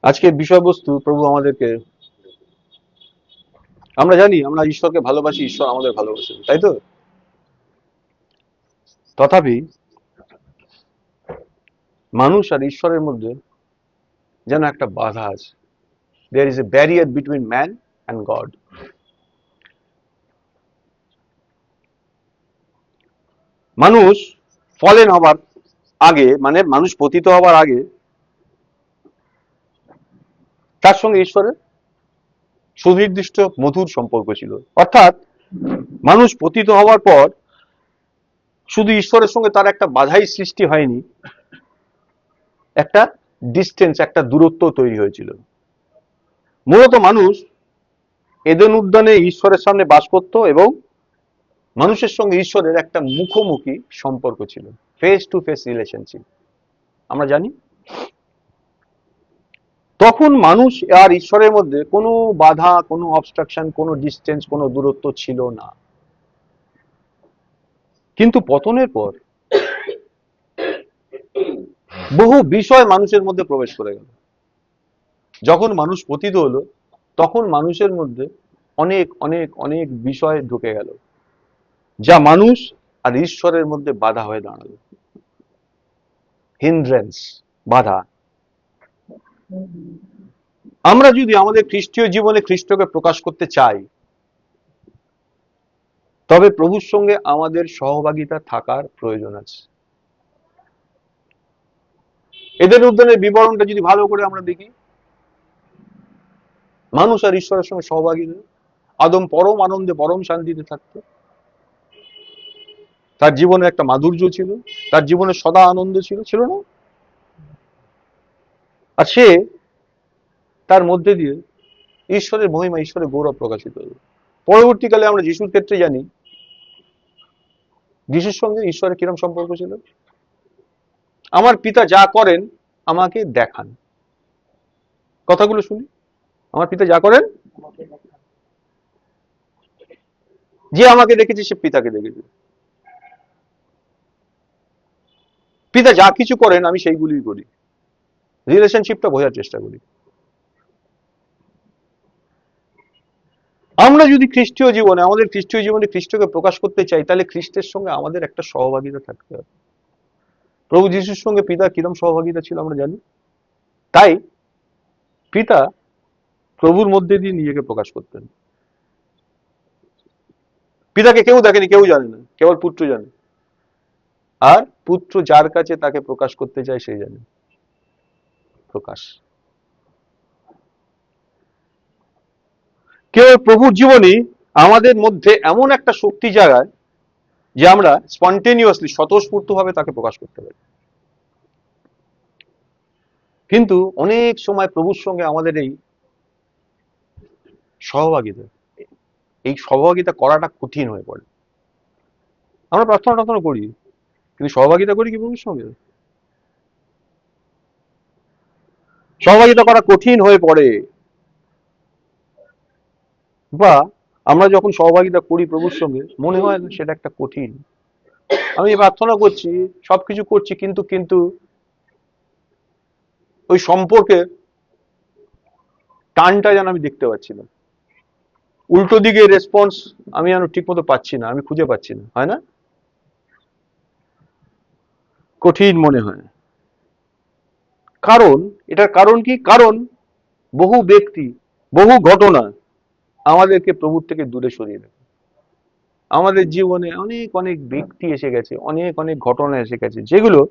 আজকের বিষয়বস্তু প্রভু আমাদেরকে, আমরা জানি আমরা ঈশ্বরকে ভালোবাসি, ঈশ্বর আমাদের ভালোবাসেন, তাই তো? তথাপি মানুষ আর ঈশ্বরের মধ্যে যেন একটা বাধা আছে। There is a barrier between man and God. মানুষ ফলেন হবার আগে, মানে মানুষ পতিত হবার আগে, তার সঙ্গে ঈশ্বরের সুনির্দিষ্ট মধুর সম্পর্ক ছিল। অর্থাৎ মানুষ পতিত হওয়ার পর শুধু ঈশ্বরের সঙ্গে তার একটা বাধাই সৃষ্টি হয়নি, একটা ডিস্টেন্স, একটা দূরত্ব তৈরি হয়েছিল। মূলত মানুষ এদেন উদ্যানে ঈশ্বরের সামনে বাস করত এবং মানুষের সঙ্গে ঈশ্বরের একটা মুখোমুখি সম্পর্ক ছিল, ফেস টু ফেস রিলেশনশিপ, আমরা জানি। তখন মানুষ আর ঈশ্বরের মধ্যে কোনো বাধা, কোনো অবস্ট্রাকশন, কোনো ডিস্টেন্স, কোনো দূরত্ব ছিল না। কিন্তু পতনের পর বহু বিষয় মানুষের মধ্যে প্রবেশ করে গেল। যখন মানুষ পতিত হলো তখন মানুষের মধ্যে অনেক অনেক অনেক বিষয় ঢুকে গেল, যা মানুষ আর ঈশ্বরের মধ্যে বাধা হয়ে দাঁড়ালো। হিন্ড্রেন্স, বাধা। আমরা যদি আমাদের খ্রিস্টীয় জীবনে খ্রিস্টকে প্রকাশ করতে চাই, তবে প্রভুর সঙ্গে আমাদের সহভাগিতা থাকার প্রয়োজন আছে। এদের উদ্যানের বিবরণটা যদি ভালো করে আমরা দেখি, মানুষ আর ঈশ্বরের সঙ্গে সহভাগী হয়ে আদম পরম আনন্দে, পরম শান্তিতে থাকতো। তার জীবনে একটা মাধুর্য ছিল, তার জীবনে সদা আনন্দ ছিল, ছিল না? আর সে তার মধ্যে দিয়ে ঈশ্বরের মহিমা, ঈশ্বরের গৌরব প্রকাশিত হল। পরবর্তীকালে আমরা যিশুর ক্ষেত্রে জানি যিশুর সঙ্গে ঈশ্বরের কিরম সম্পর্ক ছিল। আমার পিতা যা করেন আমাকে দেখান। কথাগুলো শুনি, আমার পিতা যা করেন, যে আমাকে দেখেছে সে পিতাকে দেখেছে। পিতা যা কিছু করেন আমি সেইগুলি করি। রিলেশনশিপটা বোঝার চেষ্টা করি। আমরা যদি খ্রিস্টীয় জীবনে, আমাদের খ্রিস্টীয় জীবনে খ্রিস্টকে প্রকাশ করতে চাই, তাহলে খ্রিস্টের সঙ্গে আমাদের একটা সহভাগিতা থাকতে হবে। প্রভু যিশুর সঙ্গে পিতা কিরম সহভাগিতা ছিল আমরা জানি। তাই পিতা প্রভুর মধ্যে দিয়ে নিজেকে প্রকাশ করতেন। পিতাকে কেউ দেখেনি, কেউ জানে না, কেবল পুত্র জানে। আর পুত্র যার কাছে তাকে প্রকাশ করতে চায় সেই জানে প্রকাশ। কেবল প্রভুর জীবনী আমাদের মধ্যে এমন একটা শক্তি জাগায় যে আমরা স্পন্টেনিয়াসলি, স্বতঃস্ফূর্ত ভাবে তাকে প্রকাশ করতে পারি। কিন্তু অনেক সময় প্রভুর সঙ্গে আমাদের এই সহভাগিতা, এই সহভাগিতা করাটা কঠিন হয়ে পড়ে। আমরা প্রার্থনা করি, কিন্তু সহভাগিতা করি কি প্রভুর সঙ্গে? সহভাগিতা করা কঠিন হয়ে পড়ে। বা আমরা যখন সহভাগিতা করি প্রভুর সঙ্গে, মনে হয় না সেটা একটা কঠিন। আমি প্রার্থনা করছি, সবকিছু করছি, কিন্তু কিন্তু ওই সম্পর্কে টানটা যেন আমি দেখতে পাচ্ছি না। উল্টো দিকে রেসপন্স আমি যেন ঠিক মতো পাচ্ছি না, আমি খুঁজে পাচ্ছি না, হয় না? কঠিন মনে হয়। কারণ, এটার কারণ কি? কারণ বহু ব্যক্তি, বহু ঘটনা আমাদেরকে প্রভুর থেকে দূরে সরিয়ে দেয়। আমাদের জীবনে অনেক অনেক ব্যক্তি এসে গেছে, অনেক অনেক ঘটনা এসে গেছে, যেগুলো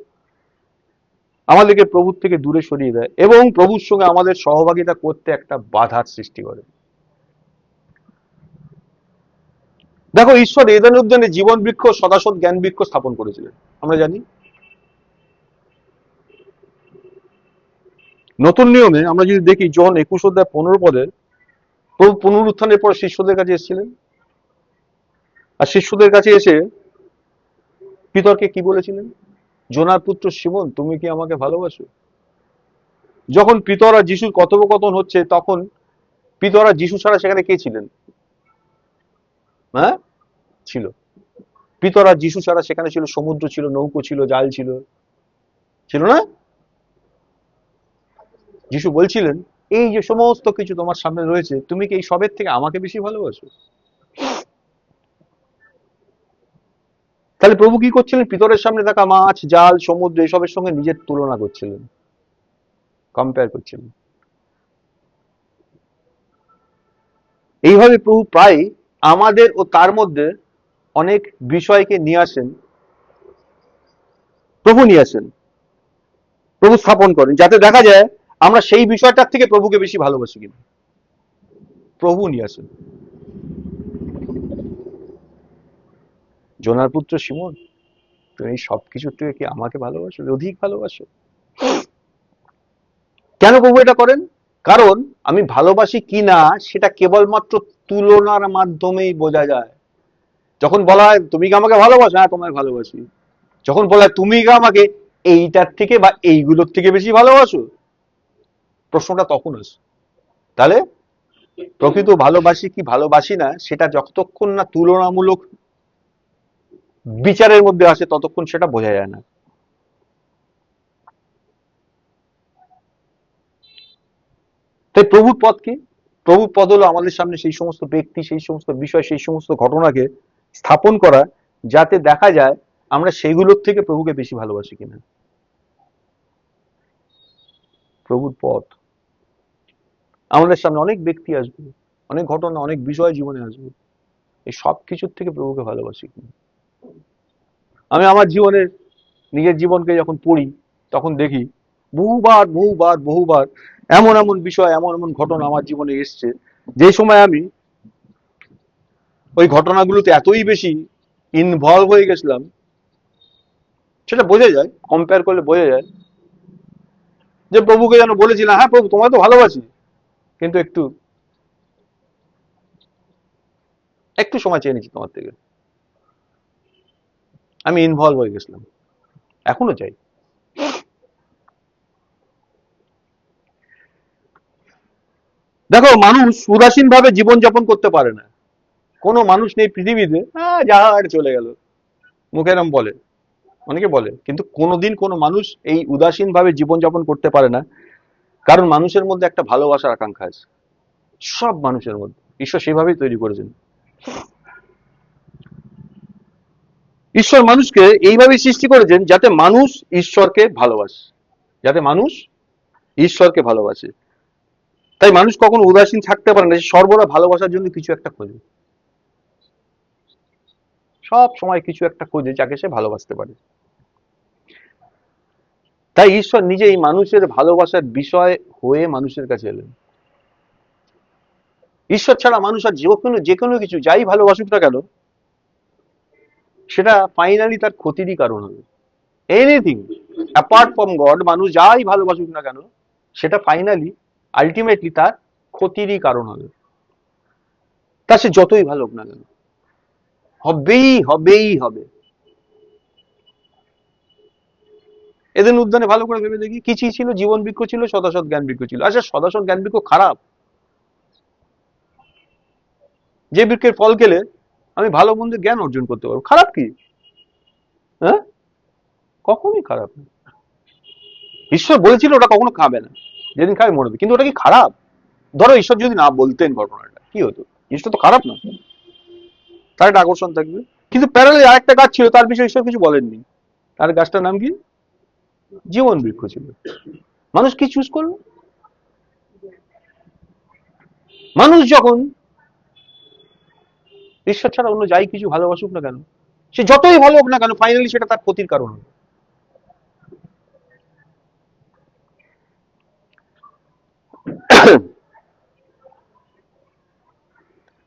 আমাদেরকে প্রভুর থেকে দূরে সরিয়ে দেয় এবং প্রভুর সঙ্গে আমাদের সহভাগিতা করতে একটা বাধার সৃষ্টি করে। দেখো, ঈশ্বর এদেন উদ্যানে জীবন বৃক্ষ, সদাসৎ জ্ঞান বৃক্ষ স্থাপন করেছিলেন, আমরা জানি। নতুন নিয়মে আমরা যদি দেখি, জন 21:15 প্রভু পুনরুত্থানের পর শিষ্যদের কাছে এসেছিলেন, আর শিষ্যদের কাছে এসে পিতরকে কি বলেছিলেন? জোনার পুত্র শিমন, তুমি কি আমাকে ভালোবাসো? যখন পিতর আর যিশুর কথোপকথন হচ্ছে, তখন পিতর আর যিশু ছাড়া সেখানে কে ছিলেন? হ্যাঁ, ছিল। পিতর আর যিশু ছাড়া সেখানে ছিল সমুদ্র, ছিল নৌকো, ছিল জাল, ছিল, ছিল না? যিশু বলছিলেন, এই যে সমস্ত কিছু তোমার সামনে রয়েছে, তুমি কি এই সবের থেকে আমাকে বেশি ভালোবাসো? তাহলে প্রভু কি করছিলেন? পিতরের সামনে থাকা মাছ, জাল, সমুদ্র এসবের সঙ্গে নিজের তুলনা করছিলেন, কম্পেয়ার করছিলেন। এইভাবে প্রভু প্রায় আমাদের ও তার মধ্যে অনেক বিষয়কে নিয়ে আসেন, প্রভু নিয়ে আসেন, প্রভু স্থাপন করেন, যাতে দেখা যায় আমরা সেই বিষয়টার থেকে প্রভুকে বেশি ভালোবাসি কিনা। প্রভু নিয়ে আসেন। জোনার পুত্র শিমন, তুমি এই সবকিছুর থেকে কি আমাকে ভালোবাসো, অধিক ভালোবাসো? কেন প্রভু এটা করেন? কারণ আমি ভালোবাসি কি না সেটা কেবলমাত্র তুলনার মাধ্যমেই বোঝা যায়। যখন বলা হয় তুমি কি আমাকে ভালোবাসো, হ্যাঁ তোমায় ভালোবাসি। যখন বলা হয় তুমি কি আমাকে এইটার থেকে বা এইগুলোর থেকে বেশি ভালোবাসো, প্রশ্নটা তখন আসে। তাহলে প্রকৃত ভালোবাসি কি ভালোবাসি না সেটা যতক্ষণ না তুলনামূলক বিচারের মধ্যে আসে ততক্ষণ সেটা বোঝা যায় না। তাই প্রভুর পথ কি? প্রভুর পদ হলো আমাদের সামনে সেই সমস্ত ব্যক্তি, সেই সমস্ত বিষয়, সেই সমস্ত ঘটনাকে স্থাপন করা, যাতে দেখা যায় আমরা সেগুলোর থেকে প্রভুকে বেশি ভালোবাসি কিনা। প্রভুর পথ, আমাদের সামনে অনেক ব্যক্তি আসবে, অনেক ঘটনা, অনেক বিষয় জীবনে আসবে, এই সব কিছুর থেকে প্রভুকে ভালোবাসি কিনা। আমি আমার জীবনের, নিজের জীবনকে যখন পড়ি তখন দেখি বহুবার বহুবার বহুবার এমন এমন বিষয়, এমন এমন ঘটনা আমার জীবনে এসছে, যে সময় আমি ওই ঘটনাগুলোতে এতই বেশি ইনভলভ হয়ে গেছিলাম, সেটা বোঝা যায়, কম্পেয়ার করলে বোঝা যায় যে প্রভুকে যেন বলেছিলাম, হ্যাঁ প্রভু তোমায় তো ভালোবাসি, কিন্তু একটু একটু সময় চেয়ে নিচ্ছি তোমার থেকে। আমি ইনভলভ হয়ে গেছিলাম, এখনো চাই। দেখো, মানুষ উদাসীন ভাবে জীবনযাপন করতে পারে না। কোনো মানুষ নেই পৃথিবীতে, হ্যাঁ যাহার চলে গেল, মুখে এরম বলে, অনেকে বলে, কিন্তু কোনোদিন কোনো মানুষ এই উদাসীন ভাবে জীবনযাপন করতে পারে না। কারণ মানুষের মধ্যে একটা ভালোবাসার আকাঙ্ক্ষা আছে, সব মানুষের মধ্যে। ঈশ্বর সেভাবেই তৈরি করেছেন। ঈশ্বর মানুষকে এইভাবে সৃষ্টি করেছেন যাতে মানুষ ঈশ্বরকে ভালোবাসে, যাতে মানুষ ঈশ্বরকে ভালোবাসে। তাই মানুষ কখনো উদাসীন থাকতে পারে না, সে সর্বদা ভালোবাসার জন্য কিছু একটা খোঁজে, সব সময় কিছু একটা খোঁজে যাকে সে ভালোবাসতে পারে। তাই ঈশ্বর নিজেই মানুষের ভালোবাসার বিষয় হয়ে মানুষের কাছে এলেন। ঈশ্বর ছাড়া মানুষ আর যে কোনো কিছু যাই ভালোবাসুক না কেন, সেটা ফাইনালি তার ক্ষতিরই কারণ হবে। এনিথিং অ্যাপার্ট ফ্রম গড, মানুষ যাই ভালোবাসুক না কেন, সেটা ফাইনালি আলটিমেটলি তার ক্ষতিরই কারণ হবে। তা সে যতই ভালো হোক না কেন, হবেই হবেই হবে। এদের উদ্যানে ভালো করে ভেবে দেখি, কি ছিল? জীবন বৃক্ষ ছিল, সদাসৎ জ্ঞান বৃক্ষ ছিল। আচ্ছা, সদাসৎ জ্ঞান বৃক্ষ খারাপ? যে বৃক্ষের ফল খেলে আমি ভালো মন্দের জ্ঞান অর্জন করতে পারবো, খারাপ কি? হ্যাঁ, কখনোই খারাপ না। ঈশ্বর বলেছিল ওটা কখনো খাবে না, যেদিন খাবে মরবে, কিন্তু ওটা কি খারাপ? ধরো ঈশ্বর যদি না বলতেন ঘটনাটা, কি হতো? ঈশ্বর তো খারাপ না, তার একটা আকর্ষণ থাকবে। কিন্তু প্যারালাল আরেকটা গাছ ছিল, তার বিষয়ে ঈশ্বর কিছু বলেননি। তার গাছটার নাম কি? জীবন বৃক্ষ ছিল। মানুষ কি চুজ করলো? মানুষ যখন ঈশ্বর ছাড়া অন্য যাই কিছু ভালোবাসুক না কেন, সে যতই ভালো হোক না কেন, ফাইনালি সেটা তার ক্ষতির কারণ হবে।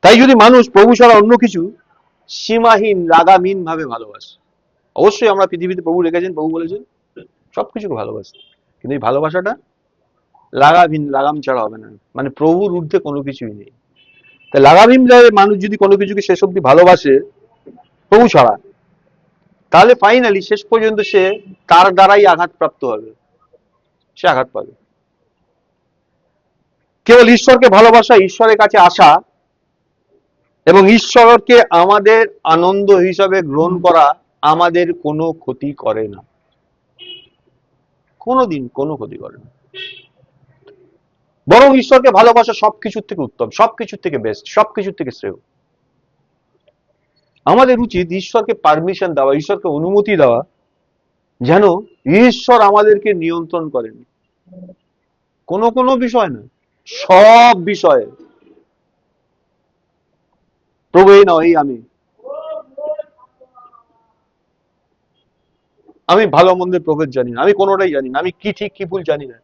তাই যদি মানুষ প্রভু ছাড়া অন্য কিছু সীমাহীন লাগামহীন ভাবে ভালোবাসে, অবশ্যই আমরা পৃথিবীতে প্রভু রেখেছেন, প্রভু বলেছেন সবকিছুকে ভালোবাসে, কিন্তু এই ভালোবাসাটা লাগামহীন, লাগাম ছাড়া হবে না। মানে প্রভুর ঊর্ধ্বে কোনো কিছুই নেই। তাই লাগামহীন ভাবে মানুষ যদি কোনো কিছুকে শেষ অব্দি ভালোবাসে প্রভু ছাড়া, তাহলে ফাইনালি শেষ পর্যন্ত সে তার দ্বারাই আঘাতপ্রাপ্ত হবে, সে আঘাত পাবে। কেবল ঈশ্বরকে ভালোবাসা, ঈশ্বরের কাছে আসা এবং ঈশ্বরকে আমাদের আনন্দ হিসাবে গ্রহণ করা আমাদের কোনো ক্ষতি করে না, কোনোদিন কোনো ক্ষতি করে না। বরং ঈশ্বরকে ভালোবাসা সবকিছুর থেকে উত্তম, সবকিছুর থেকে বেস্ট, সবকিছুর থেকে শ্রেয়। আমাদের উচিত ঈশ্বরকে পারমিশন দেওয়া, ঈশ্বরকে অনুমতি দেওয়া, যেন ঈশ্বর আমাদেরকে নিয়ন্ত্রণ করেন। কোনো কোনো বিষয় না, সব বিষয়ে। প্রভু এই নয়, আমি ভালো মন্দের প্রভেদ জানি না, আমি কোনোটাই জানি না, আমি কি ঠিক কি ভুল জানি না,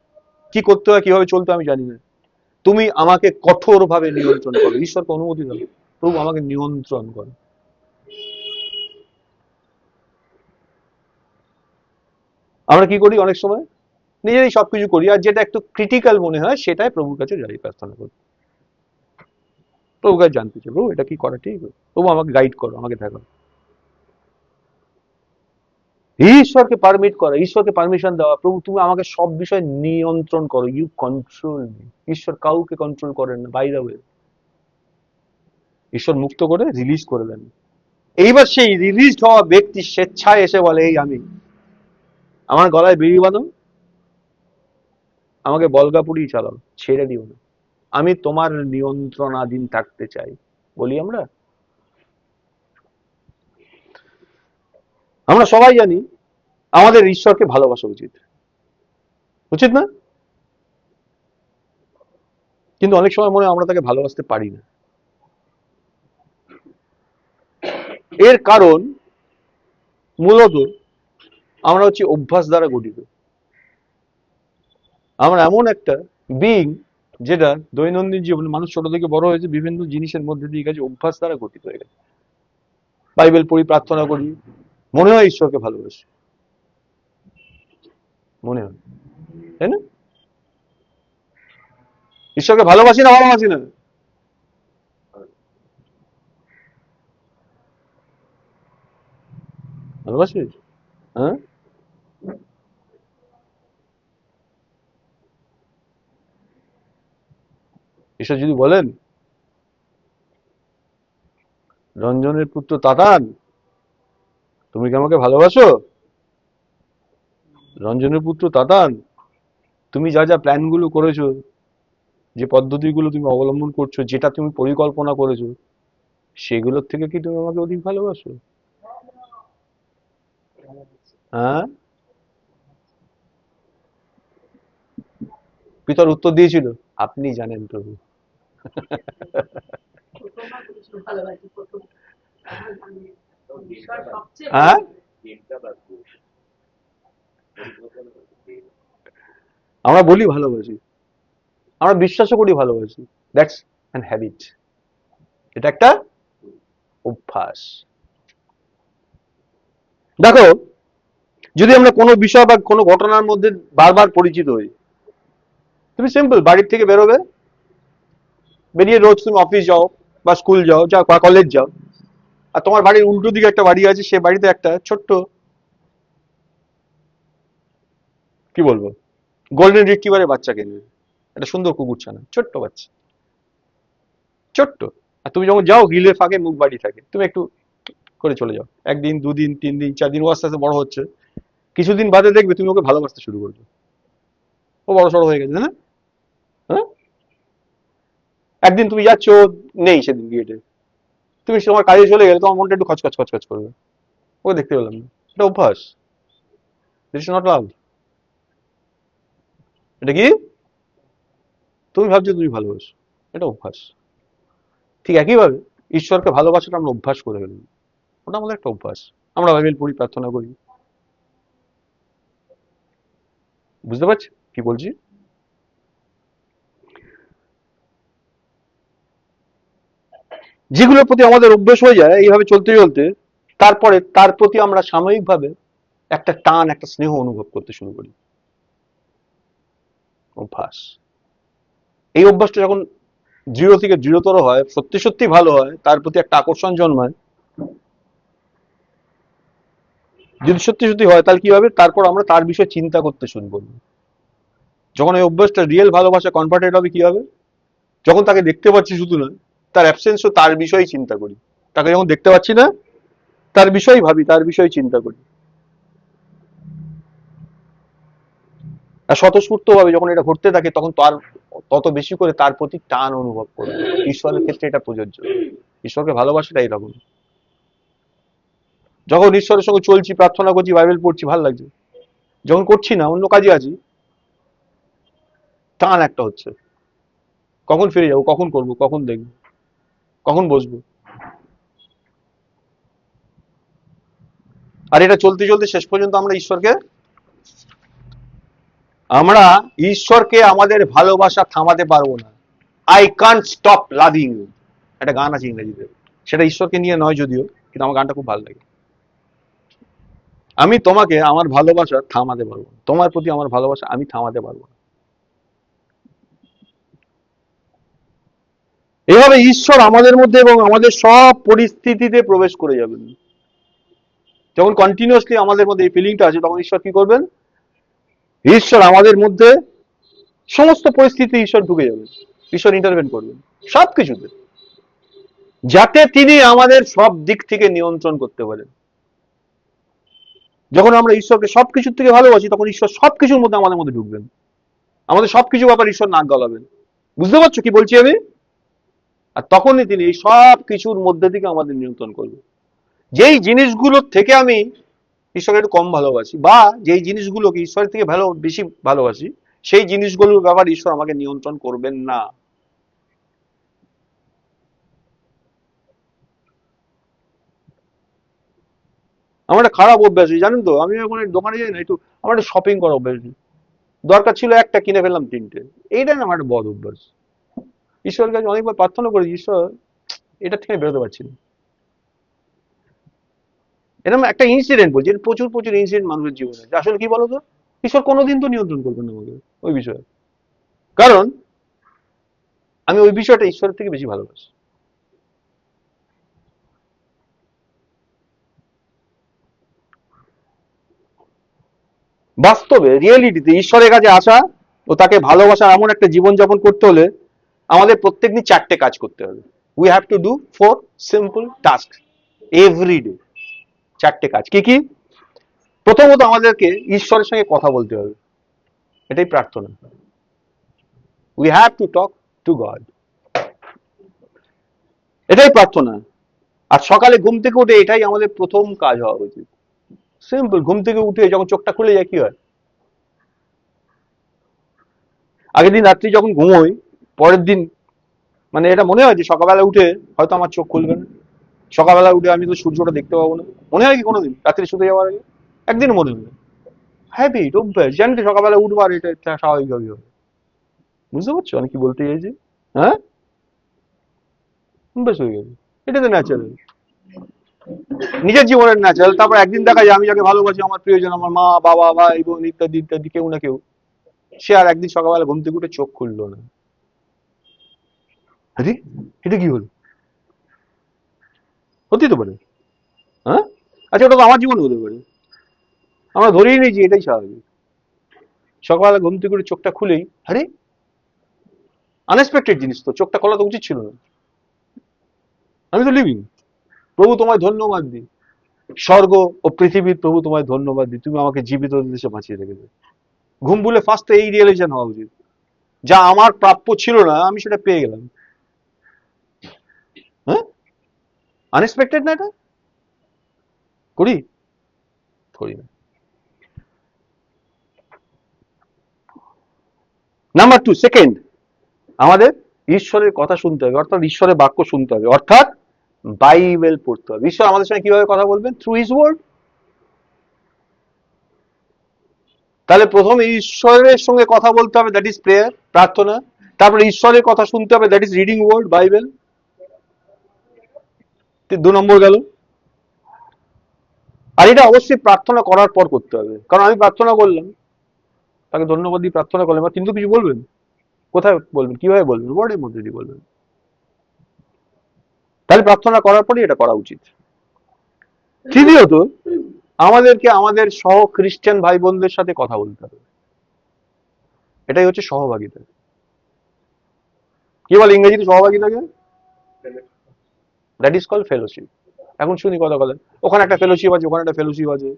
কি করতে হয় কিভাবে চলতে আমি জানি না। তুমি আমাকে কঠোর ভাবে নিয়ন্ত্রণ করো। ঈশ্বরকে অনুমতি দাও, প্রভু আমাকে নিয়ন্ত্রণ করো। আমরা কি করি অনেক সময়, নিজেরাই সবকিছু করি, আর যেটা একটু ক্রিটিক্যাল মনে হয় সেটাই প্রভুর কাছে যাই প্রার্থনা করি। প্রভুর কাছে জানতে চাই, প্রভু এটা কি করা ঠিক, প্রভু আমাকে গাইড করো, আমাকে দেখো। ঈশ্বরকে পারমিট করা, ঈশ্বরকে পারমিশন দেওয়া, প্রভু তুমি আমাকে সব বিষয়ে নিয়ন্ত্রণ করো, ইউ কন্ট্রোল মি। ঈশ্বর কাউকে কন্ট্রোল করেন না, বাই দ্য ওয়ে। ঈশ্বর মুক্ত করে রিলিজ করে দেন। এইবার সেই রিলিজ হওয়া ব্যক্তি স্বেচ্ছায় এসে বলে, এই আমি, আমার গলায় বিড়ি বাঁধো, আমাকে বলগাপুরি চালাও, ছেড়ে দিও না, আমি তোমার নিয়ন্ত্রণাধীন থাকতে চাই। বলি আমরা? আমরা সবাই জানি আমাদের ঈশ্বরকে ভালোবাসা উচিত, উচিত না? কিন্তু অনেক সময় মনে হয় আমরা তাকে ভালোবাসতে পারি না। এর কারণ মূলত আমরা হচ্ছে অভ্যাস দ্বারা গঠিত। আমরা এমন একটা বিং যেটা দৈনন্দিন জীবনে, মানুষ ছোট থেকে বড় হয়েছে বিভিন্ন জিনিসের মধ্যে দিয়ে গেছে, অভ্যাস দ্বারা গঠিত হয়ে গেছে। বাইবেল পড়ি, প্রার্থনা করি, মনে হয় ঈশ্বরকে ভালোবাসি, মনে হয়, তাই না? ঈশ্বরকে ভালোবাসি না ভালোবাসি না? ভালোবাসি, হ্যাঁ। ঈশ্বর যদি বলেন, রঞ্জনের পুত্র তাতান, তুমি কি আমাকে ভালোবাসো? রঞ্জনের পুত্র তাতান, তুমি যা যা প্ল্যান গুলো করেছো, যে পদ্ধতিগুলো তুমি অবলম্বন করছো, যেটা তুমি পরিকল্পনা করেছো, সেগুলোর থেকে কি তুমি আমাকে অধিক ভালোবাসো? হ্যাঁ। পিতর উত্তর দিয়েছিল, আপনি জানেন প্রভু। হ্যাঁ, আমরা বলি ভালোবাসি, আমরা বিশ্বাসও করি ভালোবাসি, দ্যাটস অ্যান হ্যাবিট, এটা একটা অভ্যাস। দেখো, যদি আমরা কোনো বিষয় বা কোনো ঘটনার মধ্যে বারবার পরিচিত হই, তুমি সিম্পল বাড়ির থেকে বেরোবে, বেরিয়ে রোজ তুমি অফিস যাও বা স্কুল যাও বা কলেজ যাও, আর তোমার বাড়ির উল্টো দিকে একটা বাড়ি আছে, সে বাড়িতে একটা ছোট্ট, কি বলবো, গোল্ডেন রিট্রিভারের বাচ্চা কিনবে, একটা সুন্দর কুকুরছানা, ছোট্ট বাচ্চা, ছোট্ট। আর তুমি যখন যাও, গিলে ফাঁকে মুখ বাড়ি থাকে, তুমি একটু করে চলে যাও, একদিন, দুদিন, 3 দিন, 4 দিন, ও আস্তে আস্তে বড় হচ্ছে, কিছুদিন বাদে দেখবে তুমি ওকে ভালোবাসতে শুরু করছো, ও বড় সড়ো হয়ে গেছে, তাই না? হ্যাঁ? একদিন তুমি যাচ্ছ, ও নেই সেদিন গেটে, তুমি তোমার কাজে চলে গেলে তোমার মনটা একটু খচখচ খচখচ করবে, ওকে দেখতে পেলাম না। এটা অভ্যাস, দিস নট লাভ। এটা কি? তুমি ভাবছো তুমি ভালোবাসো, এটা অভ্যাস। ঠিক একইভাবে ঈশ্বরকে ভালোবাসাটা আমরা অভ্যাস করে ফেলি, ওটা আমাদের একটা অভ্যাস। আমরা বাইবেল পড়ি, প্রার্থনা করি, বুঝতে পারছি কি বলছি? যেগুলোর প্রতি আমাদের অভ্যেস হয়ে যায় এইভাবে চলতে চলতে, তারপরে তার প্রতি আমরা সাময়িকভাবে একটা টান, একটা স্নেহ অনুভব করতে শুরু করি। অভ্যাস। এই অভ্যাসটা যখন দৃঢ় থেকে দৃঢ়তর হয়, সত্যি সত্যি ভালো হয়, তার প্রতি একটা আকর্ষণ জন্মায়, যদি সত্যি সত্যি হয় তাহলে কি হবে, তারপর আমরা তার বিষয়ে চিন্তা করতে শুরু করবো। যখন এই অভ্যাসটা রিয়েল ভালোবাসা কনভার্টেড হবে, কি হবে, যখন তাকে দেখতে পাচ্ছি শুধু না, তার অ্যাবসেন্সও তার বিষয়েই চিন্তা করি। তাকে যখন দেখতে পাচ্ছি না, তার বিষয়েই ভাবি, তার বিষয়ে চিন্তা করি। আর স্বতঃস্ফূর্ত ভাবে যখন এটা ঘটতে থাকে, তখন তার তত বেশি করে তার প্রতি টান অনুভব করবে। ঈশ্বরের ক্ষেত্রে এটা প্রযোজ্য। ঈশ্বরকে ভালোবাসাটা এরকম। যখন ঈশ্বরের সঙ্গে চলছি, প্রার্থনা করছি, বাইবেল পড়ছি, ভালো লাগছে। যখন করছি না, অন্য কাজে আছি, টান একটা হচ্ছে, কখন ফিরে যাবো, কখন করবো, কখন দেখবো, কখন বসবো। আর এটা চলতে চলতে শেষ পর্যন্ত ঈশ্বরকে আমাদের ভালোবাসা থামাতে পারবো না। I can't stop loving you, একটা গান আছে ইংরেজিতে, সেটা ঈশ্বরকে নিয়ে নয় যদিও, কিন্তু আমার গানটা খুব ভালো লাগে। আমি তোমাকে আমার ভালোবাসা থামাতে পারবো না, তোমার প্রতি আমার ভালোবাসা আমি থামাতে পারবো না। এভাবে ঈশ্বর আমাদের মধ্যে এবং আমাদের সব পরিস্থিতিতে প্রবেশ করে যাবেন। যখন কন্টিনিউয়াসলি আমাদের মধ্যে এই ফিলিংটা আছে, তখন ঈশ্বর কি করবেন? ঈশ্বর আমাদের মধ্যে সমস্ত পরিস্থিতি ঈশ্বর ঢুকে যাবেন, ঈশ্বর ইন্টারভেন করবেন সবকিছুতে, যাতে তিনি আমাদের সব দিক থেকে নিয়ন্ত্রণ করতে পারেন। যখন আমরা ঈশ্বরকে সবকিছুর থেকে ভালোবাসি, তখন ঈশ্বর সবকিছুর মধ্যে আমাদের মধ্যে ঢুকবেন, আমাদের সবকিছু ব্যাপারে ঈশ্বর নাক গলাবেন। বুঝতে পারছো কি বলছি আমি? আর তখনই তিনি এই সব কিছুর মধ্যে থেকে আমাদের নিয়ন্ত্রণ করবেন। যেই জিনিসগুলোর থেকে আমি ঈশ্বরকে একটু কম ভালোবাসি, বা যেই জিনিসগুলোকে ঈশ্বরের থেকে বেশি ভালোবাসি, সেই জিনিসগুলোর ব্যাপারে ঈশ্বর আমাকে নিয়ন্ত্রণ করবেন না। আমার একটা খারাপ অভ্যাস, জানেন তো, আমি এখন দোকানে যাই না, একটু আমার একটা শপিং করা অভ্যাস। দরকার ছিল একটা, কিনে ফেললাম তিনটে। এইটা না আমার একটা বদ অভ্যাস। ঈশ্বরের কাছে অনেকবার প্রার্থনা করেছি, ঈশ্বর এটা থেকে বেরোতে পারছি না। এরকম একটা ইনসিডেন্ট বলছি, প্রচুর প্রচুর ইনসিডেন্ট মানুষের জীবনে, আসলে কি বলতো, ঈশ্বর কোনোদিন তো নিয়ন্ত্রণ করবেন না আমাকে ওই বিষয়ে, কারণ আমি ওই বিষয়টা ঈশ্বরের থেকে বেশি ভালোবাসি। বাস্তবে রিয়েলিটিতে ঈশ্বরের কাছে আসা ও তাকে ভালোবাসার এমন একটা জীবনযাপন করতে হলে আমাদের প্রত্যেকদিন চারটে কাজ করতে হবে। We have to do 4 simple task every day. চারটে কাজ কি কি? প্রথমত আমাদেরকে ঈশ্বরের সঙ্গে কথা বলতে হবে, এটাই প্রার্থনা। We have to talk to god, এটাই প্রার্থনা। আর সকালে ঘুম থেকে উঠে এটাই আমাদের প্রথম কাজ হওয়া উচিত। সিম্পল, ঘুম থেকে উঠে যখন চোখটা খুলে যায় কি হয়? আগের দিন রাত্রি যখন ঘুমোই, পরের দিন মানে এটা মনে হয় যে সকালবেলা উঠে হয়তো আমার চোখ খুলবে না, সকালবেলা উঠে আমি তো সূর্যটা দেখতে পাবো না, মনে হয় কি কোনোদিন রাত্রি শুতে যাওয়ার আগে? একদিনও মনে হয় না। হ্যাবিট, অভ্যাস, জানি তো সকালবেলা উঠবো আর এটা স্বাভাবিকভাবেই হবে। বুঝতে পারছো আমি কি বলতে চাইছি? হ্যাঁ, অভ্যাস হয়ে গেছে, এটা তো ন্যাচারাল, নিজের জীবনের ন্যাচারাল। তারপর একদিন দেখা যায় আমি যাকে ভালোবাসি, আমার প্রিয়জন, আমার মা, বাবা, ভাই, বোন, ইত্যাদি ইত্যাদি, কেউ না কেউ, সে আর একদিন সকালবেলা ঘুম থেকে উঠে চোখ খুললো না। আরে এটা কি হলো? হতেই তো পারে। হ্যাঁ, আচ্ছা, ওটা তো আমার জীবনে হতে পারে। আমরা ধরেই নিয়েছি এটাই স্বাভাবিক। সকালবেলা ঘুম থেকে উঠে চোখটা খুলেই আরে আনএক্সপেক্টেড জিনিস, তো চোখটা খোলা তো উচিত ছিল না, আমি তো লিভিং। প্রভু তোমায় ধন্যবাদ দিই, স্বর্গ ও পৃথিবীর প্রভু তোমায় ধন্যবাদ দিই, তুমি আমাকে জীবিত দেশে বাঁচিয়ে রেখেছো। ঘুম ভুলে ফার্স্ট এই রিয়েলাইজেশন হওয়া উচিত, যা আমার প্রাপ্য ছিল না আমি সেটা পেয়ে গেলাম। হ্যাঁ, আনএক্সপেক্টেড না এটা? করি? করি না। নাম্বার 2, সেকেন্ড, আমাদের ঈশ্বরের কথা শুনতে হবে, অর্থাৎ ঈশ্বরের বাক্য শুনতে হবে, অর্থাৎ বাইবেল পড়তে হবে। ঈশ্বর আমাদের সঙ্গে কিভাবে কথা বলবেন? Through his word. তাহলে প্রথমে ঈশ্বরের সঙ্গে কথা বলতে হবে, দ্যাট ইজ প্রেয়ার, প্রার্থনা। তারপরে ঈশ্বরের কথা শুনতে হবে, that is reading word, Bible. 2 নম্বর গেল। আর এটা অবশ্যই প্রার্থনা করার পর করতে হবে, কারণ আমি প্রার্থনা করলাম, তাকে ধন্যবাদ দিয়ে প্রার্থনা করলাম, আর কিন্তু কিছু বলবেন, কোথায় বলবেন, কিভাবে বলবেন? ওয়ার্ডের মধ্যে দিয়ে বলবেন। তাহলে প্রার্থনা করার পরই এটা করা উচিত। তৃতীয়ত, আমাদেরকে আমাদের সহ খ্রিস্টান ভাই বোনদের সাথে কথা বলতে হবে, এটাই হচ্ছে সহভাগিতা। কি বলে ইংরেজিতে সহভাগিতাকে? That is call fellowship. এখন শুনি কথা বলেন, ওখানে একটা ফেলোশিপ আছে, ওখানে একটা ফেলোশিপ আছে,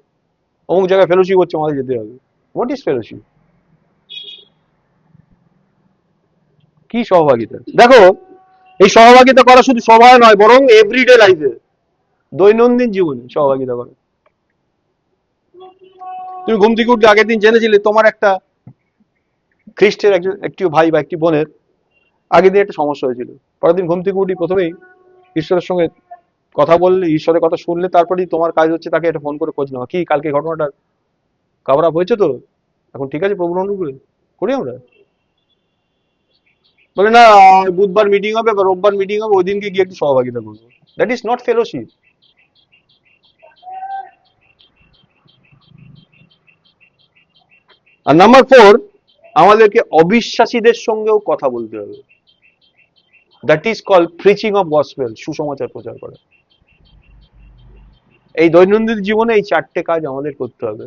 অমুক জায়গায় ফেলোশিপ হচ্ছে, আমাদের যেতে হবে। What is fellowship? কি সহভাগিতা? দেখো, এই সহভাগিতা করা শুধু সভায় নয়, বরং এভরিডে লাইফে, দৈনন্দিন জীবনে সহভাগিতা করা। তুমি ঘুম থেকে উঠে আগের দিন জেনেছিলে তোমার একটা খ্রিস্টের একটি ভাই বা একটি বোনের আগের দিন একটা সমস্যা হয়েছিল। পরের দিন ঘুম থেকে উঠি প্রথমেই ঈশ্বরের সঙ্গে কথা বললে, ঈশ্বরের কথা শুনলে, তারপরেই তোমার কাজ হচ্ছে তাকে একটা ফোন করে খোঁজ নেওয়া, কি কালকে ঘটনাটা কভার আপ হয়েছে তো, এখন ঠিক আছে প্রভুর অনুগ্রহে, করি আমরা। বলে না, বুধবার মিটিং হবে বা রোববার মিটিং হবে, ওই দিনকে গিয়ে একটু সহভাগিতা করবো। That is not fellowship. আর নাম্বার 4, আমাদেরকে অবিশ্বাসীদের সঙ্গেও কথা বলতে হবে। That is call preaching of gospel, সুসমাচার প্রচার করা। এই দৈনন্দিন জীবনে এই 4টে কাজ আমাদের করতে হবে।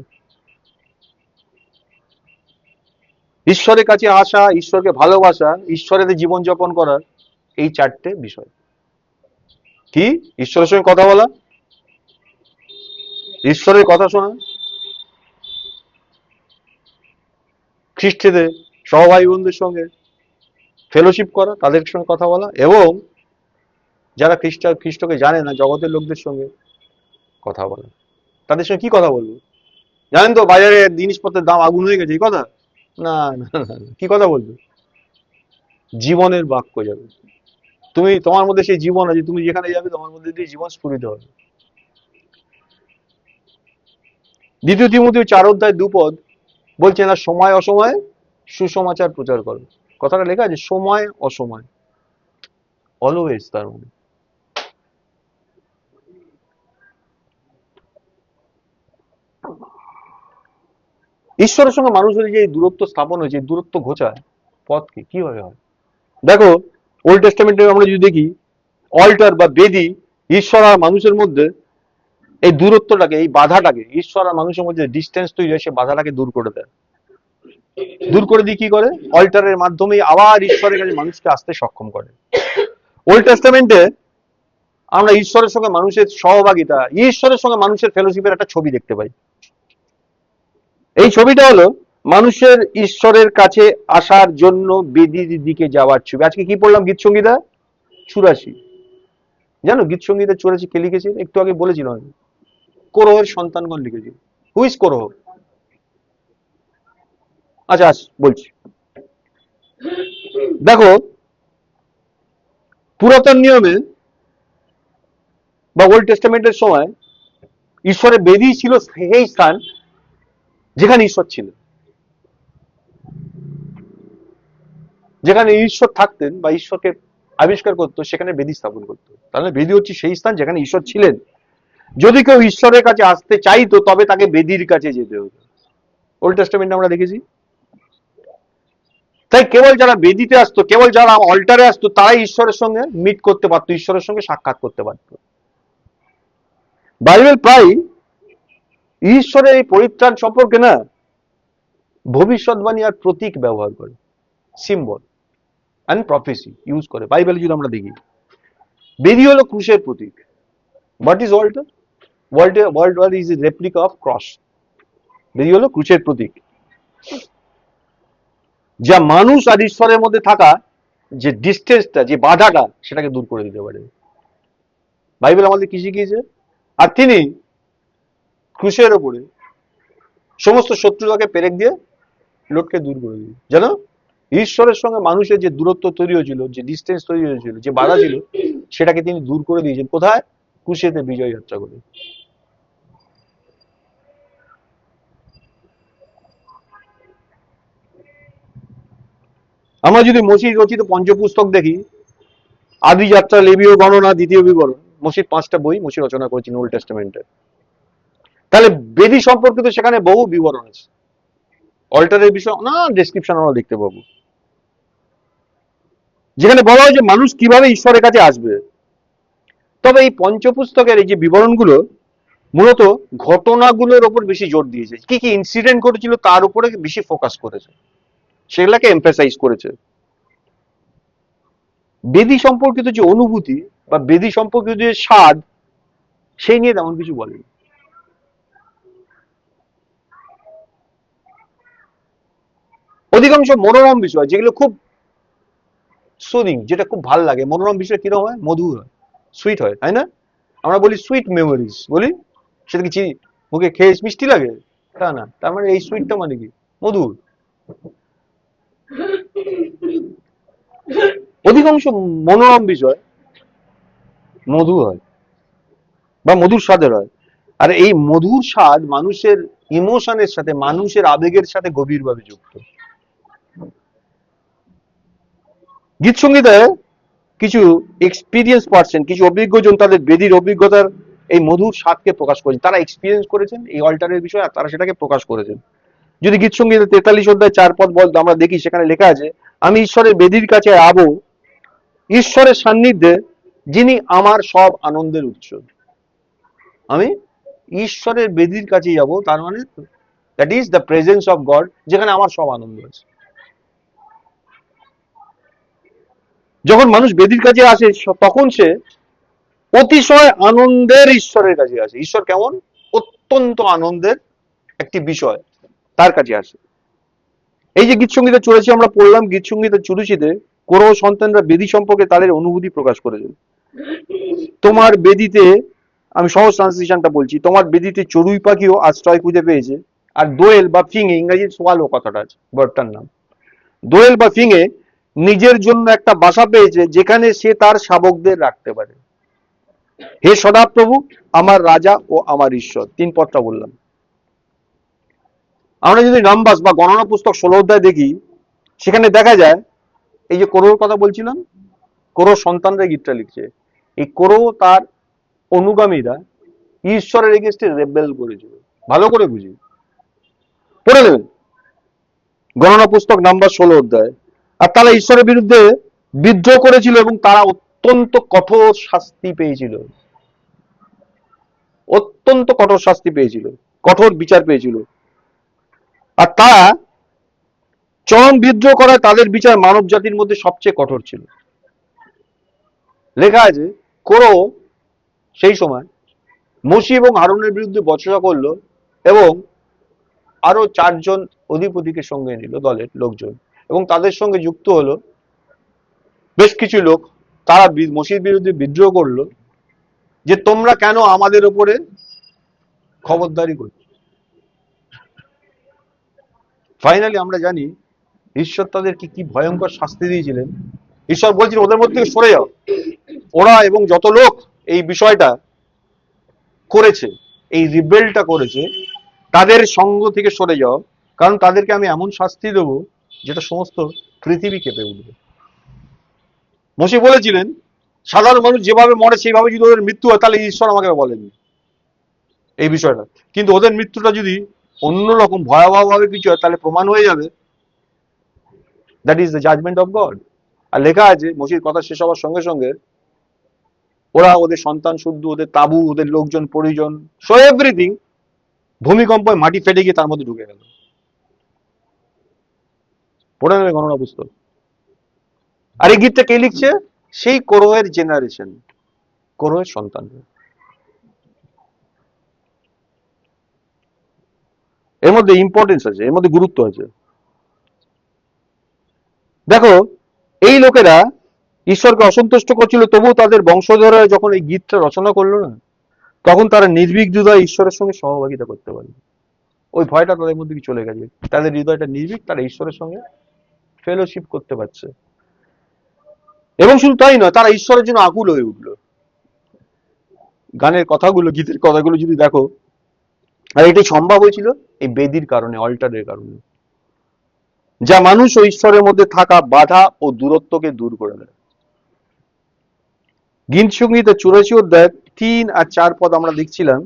ঈশ্বরের কাছে আসা, ঈশ্বরকে ভালোবাসা, ঈশ্বরের জীবনযাপন করার এই 4টে বিষয়। কি? ঈশ্বরের সঙ্গে কথা বলা, ঈশ্বরের কথা শোনা, খ্রিস্টদের সহভাই বোনদের সঙ্গে ফেলোশিপ করা, তাদের সঙ্গে কথা বলা, এবং যারা খ্রিস্টকে জানে না, জগতের লোকদের সঙ্গে কথা বলা। তাদের সঙ্গে কি কথা বলবো? জানেন তো বাজারে জিনিসপত্রের দাম আগুন হয়ে গেছে, এই কথা? না না না না। কি কথা বলবে? জীবনের বাক্য যাবে। তোমার মধ্যে সেই জীবন আছে, তুমি যেখানে যাবে তোমার মধ্যে দিয়ে জীবন স্ফুরিত হবে। 2 তিমথি 4:2 বলছে না, সময় অসময়ে সুসমাচার প্রচার করো। কথাটা লেখা আছে সময় অসময়, অলওয়েজ। তার মানে ঈশ্বরের সঙ্গে মানুষের যে দূরত্ব স্থাপন হয়েছে, দূরত্ব ঘোচায় পথ কি কিভাবে হয়? দেখো, ওল্ড টেস্টামেন্টে আমরা যদি দেখি, অল্টার বা বেদি ঈশ্বর আর মানুষের মধ্যে এই দূরত্বটাকে, এই বাধাটাকে, ঈশ্বর আর মানুষের মধ্যে ডিস্টেন্স তৈরি হয়, সে বাধাটাকে দূর করে দেয়। দূর করে দিয়ে কি করে? অল্টারের মাধ্যমেই আবার ঈশ্বরের কাছে মানুষকে আসতে সক্ষম করে। ওল্ড টেস্টামেন্টে আমরা ঈশ্বরের সঙ্গে মানুষের সহভাগিতা, ঈশ্বরের সঙ্গে মানুষের ফেলোশিপের একটা ছবি দেখতে পাই। এই ছবিটা হলো মানুষের ঈশ্বরের কাছে আসার জন্য বেদির দিকে যাওয়ার ছবি। আজকে কি পড়লাম? গীত সংগীতা 84। জানো গীত সংগীতা 84 কে লিখেছে? একটু আগে বলেছিলাম আমি, কোরহের সন্তানগণ লিখেছে। Who is Korah? আচ্ছা বলছি। দেখো, পুরাতন নিয়মে বা ওল্ড টেস্টামেন্টের সময় ঈশ্বরের বেদি ছিল সেই স্থান যেখানে ঈশ্বর ছিলেন, যেখানে ঈশ্বর থাকতেন বা ঈশ্বরকে আবিষ্কার করতো, সেখানে বেদি স্থাপন করতো। তাহলে বেদি হচ্ছে সেই স্থান যেখানে ঈশ্বর ছিলেন। যদি কেউ ঈশ্বরের কাছে আসতে চাইতো, তবে তাকে বেদির কাছে যেতে হতো। ওল্ড টেস্টামেন্টে আমরা দেখেছি। তাই কেবল যারা বেদিতে আসতো, কেবল যারা অল্টারে আসতো, তারাই ঈশ্বরের সঙ্গে মিট করতে পারতো, ঈশ্বরের সঙ্গে সাক্ষাৎ করতে পারতো। বাইবেল প্রায় ঈশ্বরের এই পরিত্রাণ সম্পর্কে না ভবিষ্যৎবাণী আর প্রতীক ব্যবহার করে, সিম্বল অ্যান্ড প্রফেসি ইউজ করে। বাইবেলে যদি আমরা দেখি, বেদি হলো ক্রুশের প্রতীক। What is altar? Altar is a replica of cross. বেদি হলো ক্রুশের প্রতীক, যা মানুষ আর ঈশ্বরের মধ্যে থাকা যে ডিস্টেন্সটা, যে বাধাটা, সেটাকে দূর করে দিতে পারে। বাইবেল আমাদের কি শিখিয়েছে? আর তিনি ক্রুশের ওপরে সমস্ত শত্রুতাকে পেরেক দিয়ে লোককে দূর করে দিল। জানো, ঈশ্বরের সঙ্গে মানুষের যে দূরত্ব তৈরি হয়েছিল, যে ডিস্টেন্স তৈরি হয়েছিল, যে বাধা ছিল, সেটাকে তিনি দূর করে দিয়েছেন। কোথায়? ক্রুশেতে বিজয় যাত্রা করে। আমরা যদি মসিহ রচিত পঞ্চপুস্তক দেখি, আদি যাত্রা, লেবীয় গণনা, দ্বিতীয় বিবরণ, মসির 5টা বই মসি রচনা করেছেন ওল্ড টেস্টামেন্টে। তাহলে বেদি সম্পর্কিত সেখানে বহু বিবরণ আছে। অল্টারের বিষয় না ডেসক্রিপশন আমরা দেখতে পাবো, যেখানে বলা হয় যে মানুষ কিভাবে ঈশ্বরের কাছে আসবে। তবে এই পঞ্চপুস্তকের এই যে বিবরণগুলো মূলত ঘটনাগুলোর ওপর বেশি জোর দিয়েছে, কি কি ইনসিডেন্ট ঘটেছিল তার উপরে বেশি ফোকাস করেছে, সেগুলাকে এমফাসাইজ করেছে। বেদি সম্পর্কিত যে অনুভূতি বা বেদি সম্পর্কিত যে স্বাদ, সেই নিয়ে তেমন কিছু বলেনি। অধিকাংশ মনোরম বিষয়, যেগুলো খুব সুদিং, যেটা খুব ভালো লাগে। মনোরম বিষয় কিরকম হয়? মধুর হয়, সুইট হয়, তাই না? আমরা বলি সুইট মেমোরিজ, বলি সেটা কি মুখে খেয়ে মিষ্টি লাগে? তা না, তার মানে এই সুইটটা মানে কি? মধুর। অধিকাংশ মনোরম বিষয় মধুর হয় বা মধুর স্বাদের হয়। আর এই মধুর স্বাদ মানুষের ইমোশনের সাথে, মানুষের আবেগের সাথে গভীরভাবে যুক্ত। গীত সঙ্গীতে কিছু এক্সপিরিয়েন্স পার্সন, কিছু অভিজ্ঞজন তাদের বেদির অভিজ্ঞতার এই মধুর স্বাদকে প্রকাশ করেছেন। তারা এক্সপিরিয়েন্স করেছেন এই অল্টারের বিষয়, আর তারা সেটাকে প্রকাশ করেছেন। যদি গীত সঙ্গীতে 43 অধ্যায় 4 পদ বল আমরা দেখি, সেখানে লেখা আছে, আমি ঈশ্বরের বেদির কাছে আবো, ঈশ্বরের সান্নিধ্যে, যিনি আমার সব আনন্দের উৎস। আমি ঈশ্বরের বেদির কাছে যাব, তার মানে that is the presence of god, যেখানে আমার সব আনন্দ আছে। যখন মানুষ বেদির কাছে আসে, তখন সে অতিশয় আনন্দের ঈশ্বরের কাছে আসে। ঈশ্বর কেমন? অত্যন্ত আনন্দের একটি বিষয়, তার কাছে আসে। এই যে গীত সঙ্গীতে চলেছি আমরা পড়লাম, গীত সঙ্গীতের চুরুচিতে কৌরব সন্তানরা বেদি সম্পর্কে তাদের অনুভূতি প্রকাশ করেছেন। তোমার বেদিতে, আমি সহজ ট্রান্সলেশনটা বলছি, তোমার বেদিতে চড়ুই পাখিও আশ্রয় খুঁজে পেয়েছে। আর দোয়েল বা ফিঙে, ইংরেজির সোয়ালো কথাটা আছে, বার্ডটার নাম। দোয়েল বা ফিঙে নিজের জন্য একটা বাসা পেয়েছে, যেখানে সে তার শাবকদের রাখতে পারে। হে সদাপ্রভু, আমার রাজা ও আমার ঈশ্বর। 3 পদটা বললাম। আমরা যদি নাম্বারস বা গণনা পুস্তক 16 অধ্যায় দেখি, সেখানে দেখা যায়, এই যে কোরোর কথা বলছিলাম, কোরো সন্তানরা গীতটা লিখছে। এই কোরো তার অনুগামীরা ঈশ্বরের এগেইনস্টে রেবেল করেছিল। ভালো করে বুঝি, পড়ে নেবেন গণনা পুস্তক নাম্বার 16 অধ্যায়। আর তারা ঈশ্বরের বিরুদ্ধে বিদ্রোহ করেছিল এবং তারা অত্যন্ত কঠোর শাস্তি পেয়েছিল। অত্যন্ত কঠোর শাস্তি পেয়েছিল, কঠোর বিচার পেয়েছিল। আর তারা চরম বিদ্রোহ করায় তাদের বিচার মানব জাতির মধ্যে সবচেয়ে কঠোর ছিল। লেখা আছে, কোরো সেই সময় মোশি এবং হারুনের বিরুদ্ধে বচসা করলো এবং আরো 4 জন অধিপতিকে সঙ্গে নিল, দলের লোকজন, এবং তাদের সঙ্গে যুক্ত হলো বেশ কিছু লোক। তারা মোশির বিরুদ্ধে বিদ্রোহ করলো যে তোমরা কেন আমাদের উপরে খবরদারি করছো। ফাইনালি আমরা জানি ঈশ্বর তাদেরকে কি ভয়ঙ্কর শাস্তি দিয়েছিলেন। ঈশ্বর বলছিলেন ওদের মধ্যে থেকে সরে যাও। ওরা এবং যত লোক এই বিষয়টা করেছে, এই রিবেলটা করেছে, তাদের সঙ্গ থেকে সরে যাও, কারণ তাদেরকে আমি এমন শাস্তি দেবো যেটা সমস্ত পৃথিবী কেঁপে উঠবে। মোশে বলেছিলেন সাধারণ মানুষ যেভাবে মরে সেইভাবে যদি ওদের মৃত্যু হয়, তাহলে ঈশ্বর আমাকে বলেননি এই বিষয়টা। কিন্তু ওদের মৃত্যুটা যদি অন্যরকম ভয়াবহ ভাবে কিছু হয়, তাহলে প্রমাণ হয়ে যাবে that is the judgment of God. আর লেখা আছে, মোশির কথা শেষ হওয়ার সঙ্গে সঙ্গে ওরা, ওদের সন্তান শুদ্ধ, ওদের তাবু, ওদের লোকজন পরিজন, সো এভরিথিং, ভূমিকম্পে মাটি ফেটে গিয়ে তার মধ্যে ঢুকে গেল। পড়ে নেবে গণনা পুস্তক। আর এই গীতটা কে লিখছে? সেই কোরহের জেনারেশন, কোরহের সন্তান। এর মধ্যে ইম্পর্টেন্স আছে, এর মধ্যে গুরুত্ব আছে। দেখো, এই লোকেরা ঈশ্বরকে অসন্তুষ্ট করছিল, তবুও তাদের বংশধররা যখন এই গীতটা রচনা করলো না, তখন তারা নির্ভীকহৃদয়ে ঈশ্বরের সঙ্গে সহভাগিতা করতে পারল। ওই ভয়টা তাদের মধ্যে কি চলে গেছে, তাদের হৃদয়টা নির্ভীক, তারা ঈশ্বরের সঙ্গে ফেলোশিপ করতে পারছে। এবং শুধু তাই নয়, তারা ঈশ্বরের জন্য আকুল হয়ে উঠলো। গানের কথাগুলো, গীতের কথাগুলো যদি দেখো, আর এটাই সম্ভব হয়েছিল এই বেদির কারণে, অল্টারের কারণে, যা মানুষ ও ঈশ্বরের মধ্যে থাকা বাধা ও দূরত্বকে দূর করে দেয়। গীত সঙ্গীতে 84 অধ্যায় 3 আর 4 পদ আমরা দেখছিলাম,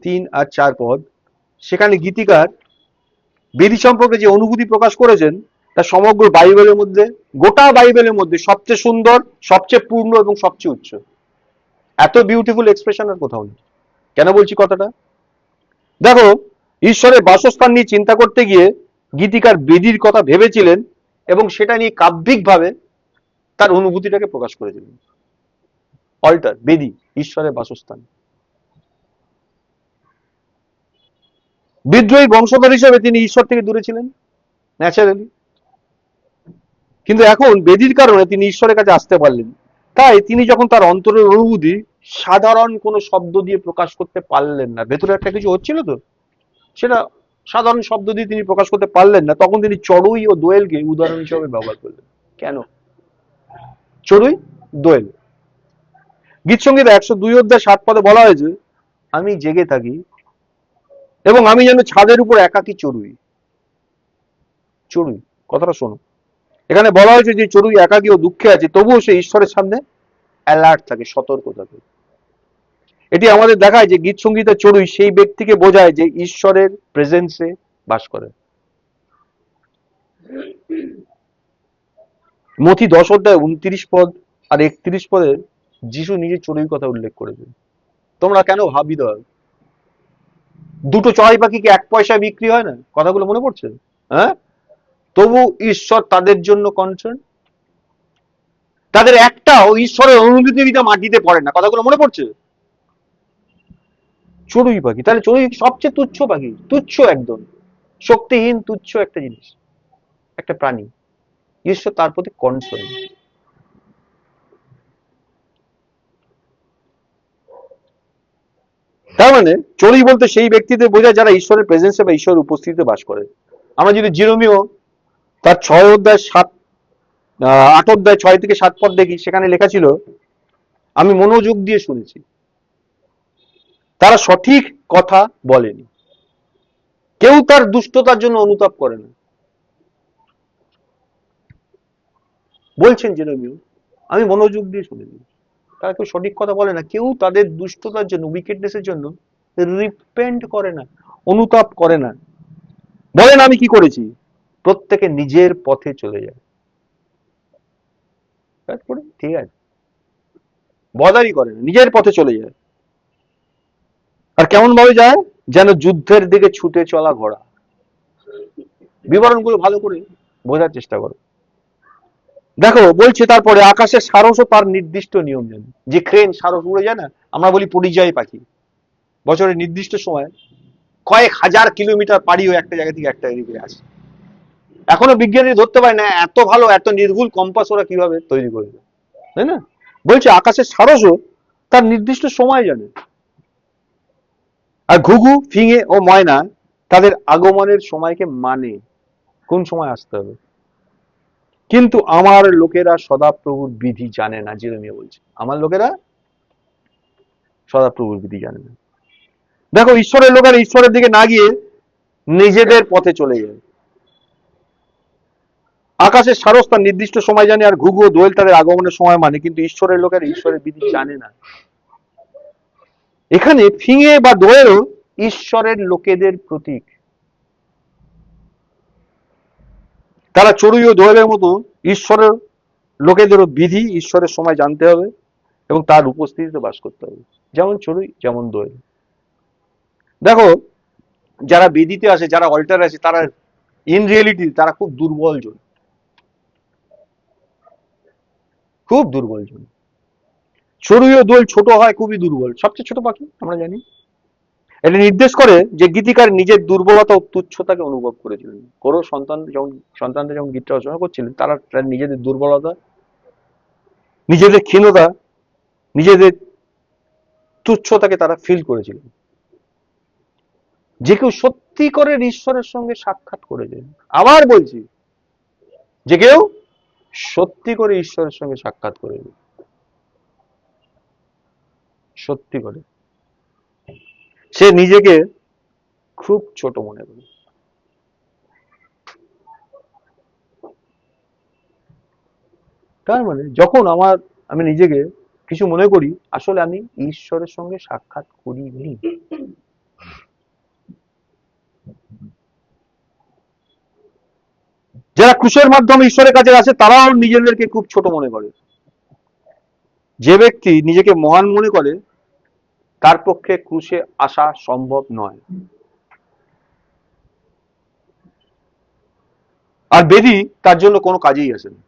3 আর 4 পদ। সেখানে গীতিকার বেদি সম্পর্কে যে অনুভূতি প্রকাশ করেছেন, তা সমগ্র বাইবেলের মধ্যে, গোটা বাইবেলের মধ্যে সবচেয়ে সুন্দর, সবচেয়ে পূর্ণ এবং সবচেয়ে উচ্চ। এত বিউটিফুল এক্সপ্রেশন আর কোথাও নেই। কেন বলছি কথাটা? দেখো, ঈশ্বরের বাসস্থান নিয়ে চিন্তা করতে গিয়ে গীতিকার বেদির কথা ভেবেছিলেন এবং সেটা নিয়ে কাব্যিকভাবে তার অনুভূতিটাকে প্রকাশ করেছিলেন। অল্টার, বেদি, ঈশ্বরের বাসস্থান। বিদ্রোহী বংশধর হিসেবে তিনি ঈশ্বর থেকে দূরে ছিলেন, ন্যাচারালি। কিন্তু এখন বেদির কারণে তিনি ঈশ্বরের কাছে আসতে পারলেন। তাই তিনি যখন তার অন্তরের অনুভূতি সাধারণ কোনো শব্দ দিয়ে প্রকাশ করতে পারলেন না, ভেতরে একটা কিছু হচ্ছিল তো, সেটা সাধারণ শব্দ দিয়ে তিনি প্রকাশ করতে পারলেন না, তখন তিনি চড়ুই ও দোয়েলকে উদাহরণ হিসেবে ব্যবহার করলেন। কেন চড়ুই দোয়েল? গীত সংগীত 102 অধ্যায় 7 পদে বলা হয়েছে, আমি জেগে থাকি এবং আমি যেন ছাদের উপর একাকী চড়ুই। চড়ুই কথাটা শোনো, এখানে বলা হয়েছে যে চড়ুই একাকী ও দুঃখে আছে, তবুও সে ঈশ্বরের সামনে অ্যালার্ট থাকে, সতর্ক থাকে। এটি আমাদের দেখায় যে গীত সংগীতের চড়ুই সেই ব্যক্তিকে বোঝায় যে ঈশ্বরের প্রেজেন্সে বাস করে। মথি 10 অধ্যায় 29 পদ আর 31 পদে যিশু নিজে চড়ুই কথা উল্লেখ করেছে। তোমরা কেন ভাবি দাও, দুটো চড়াই পাখি কি 1 পয়সা বিক্রি হয় না? কথাগুলো মনে পড়ছে? হ্যাঁ, তবু ঈশ্বর তাদের জন্য কনসার্ন। তাদের একটাও ঈশ্বরের অনুভূতিটা মাটিতে পড়ে না। কথাগুলো মনে পড়ছে? চড়ুই পাখি, তাহলে চড়ুই সবচেয়ে তুচ্ছ পাখি, তুচ্ছ, একদম শক্তিহীন, তুচ্ছ একটা জিনিস, একটা প্রাণী। ঈশ্বর তার প্রতি কনসার্ন। তার মানে চড়ুই বলতে সেই ব্যক্তিদের বোঝায় যারা ঈশ্বরের প্রেজেন্সে বা ঈশ্বরের উপস্থিতিতে বাস করে। আমরা যদি জিরোমিও তার 8 অধ্যায় 6 থেকে 7 পদ দেখি, সেখানে লেখা ছিল, আমি মনোযোগ দিয়ে শুনেছি, তারা সঠিক কথা বলেনি, কেউ তার দুষ্টতার জন্য অনুতাপ করে না। বলছেন জেরেমিয়া, আমি মনোযোগ দিয়ে শুনেছি, তারা কেউ সঠিক কথা বলে না, কেউ তাদের দুষ্টতার জন্য, উইকেটনেসের জন্য রিপেন্ট করে না, অনুতাপ করে না। বলেন আমি কি করেছি? প্রত্যেকে নিজের পথে চলে যায়। ঠিক আছে, বদারই করে না, নিজের পথে চলে যায়। আর কেমন ভাবে যায়? যেন যুদ্ধের দিকে ছুটে চলা ঘোড়া। বিবরণগুলো ভালো করে বোঝার চেষ্টা করো। দেখো বলছে, তারপরে আকাশের সারসও তার নির্দিষ্ট নিয়ম জানে। যে ক্রেন সারস উড়ে যায় না, আমরা বলি পরিযায়ী পাখি, বছরের নির্দিষ্ট সময় কয়েক হাজার কিলোমিটার পাড়ি হয়ে একটা জায়গা থেকে একটা জায়গায় আসে। এখনো বিজ্ঞানী ধরতে পারে না এত ভালো, এত নির্ভুল কম্পাস ওরা কিভাবে তৈরি করেছে, তাই না? বলছে আকাশের সারসও তার নির্দিষ্ট সময় জানে। আর ঘুঘু, ফিঙে ও ময়না তাদের আগমনের সময়কে মানে, কোন সময় আসতে হবে। কিন্তু আমার লোকেরা সদাপ্রভুর বিধি জানে না। জেরেমিয়া বলছে, আমার লোকেরা সদাপ্রভুর বিধি জানে না। দেখো, ঈশ্বরের লোকেরা ঈশ্বরের দিকে না গিয়ে নিজেদের পথে চলে যায়। আকাশের সারস তার নির্দিষ্ট সময় জানে, আর ঘুঘু ও দোয়েল তাদের আগমনের সময় মানে, কিন্তু ঈশ্বরের লোকেরা ঈশ্বরের বিধি জানে না। এখানে ফিঙে বা দোয়েলও ঈশ্বরের লোকেদের প্রতীক। তারা চড়ুই ও দোয়েলের মতো ঈশ্বরের লোকেদেরও বিধি, ঈশ্বরের সময় জানতে হবে এবং তার উপস্থিতিতে বাস করতে হবে। যেমন চড়ুই, যেমন দোয়েল। দেখো, যারা বেদিতে আসে, যারা অল্টারে আসে, তারা ইন রিয়েলিটি তারা খুব দুর্বল জন, খুব দুর্বল জন। চড়ুই ও দোয়েল ছোট হয়, খুবই দুর্বল, সবচেয়ে ছোট পাখি আমরা জানি। এটা নির্দেশ করে যে গীতিকার নিজের দুর্বলতা ও তুচ্ছতাকে অনুভব করেছিলেন। কোনো সন্তানদের যখন গীতটা রচনা করছিলেন, তারা নিজেদের দুর্বলতা, নিজেদের ক্ষীণতা, নিজেদের তুচ্ছতাকে তারা ফিল করেছিলেন। যে কেউ সত্যি করে ঈশ্বরের সঙ্গে সাক্ষাৎ করেছে, আবার বলছি, যে কেউ সত্যি করে ঈশ্বরের সঙ্গে সাক্ষাৎ করেছে, সত্যি করে, সে নিজেকে খুব ছোট মনে করে। তার মানে যখন আমি নিজেকে কিছু মনে করি, আসলে আমি ঈশ্বরের সঙ্গে সাক্ষাৎ করিনি। যারা ক্রুশের মাধ্যমে ঈশ্বরের কাছে আসে, তারাও নিজেদেরকে খুব ছোট মনে করে। যে ব্যক্তি নিজেকে মহান মনে করে, তার পক্ষে ক্রুশে আসা সম্ভব নয়। আর বেদি তার জন্য কোনো কাজেই আসে না।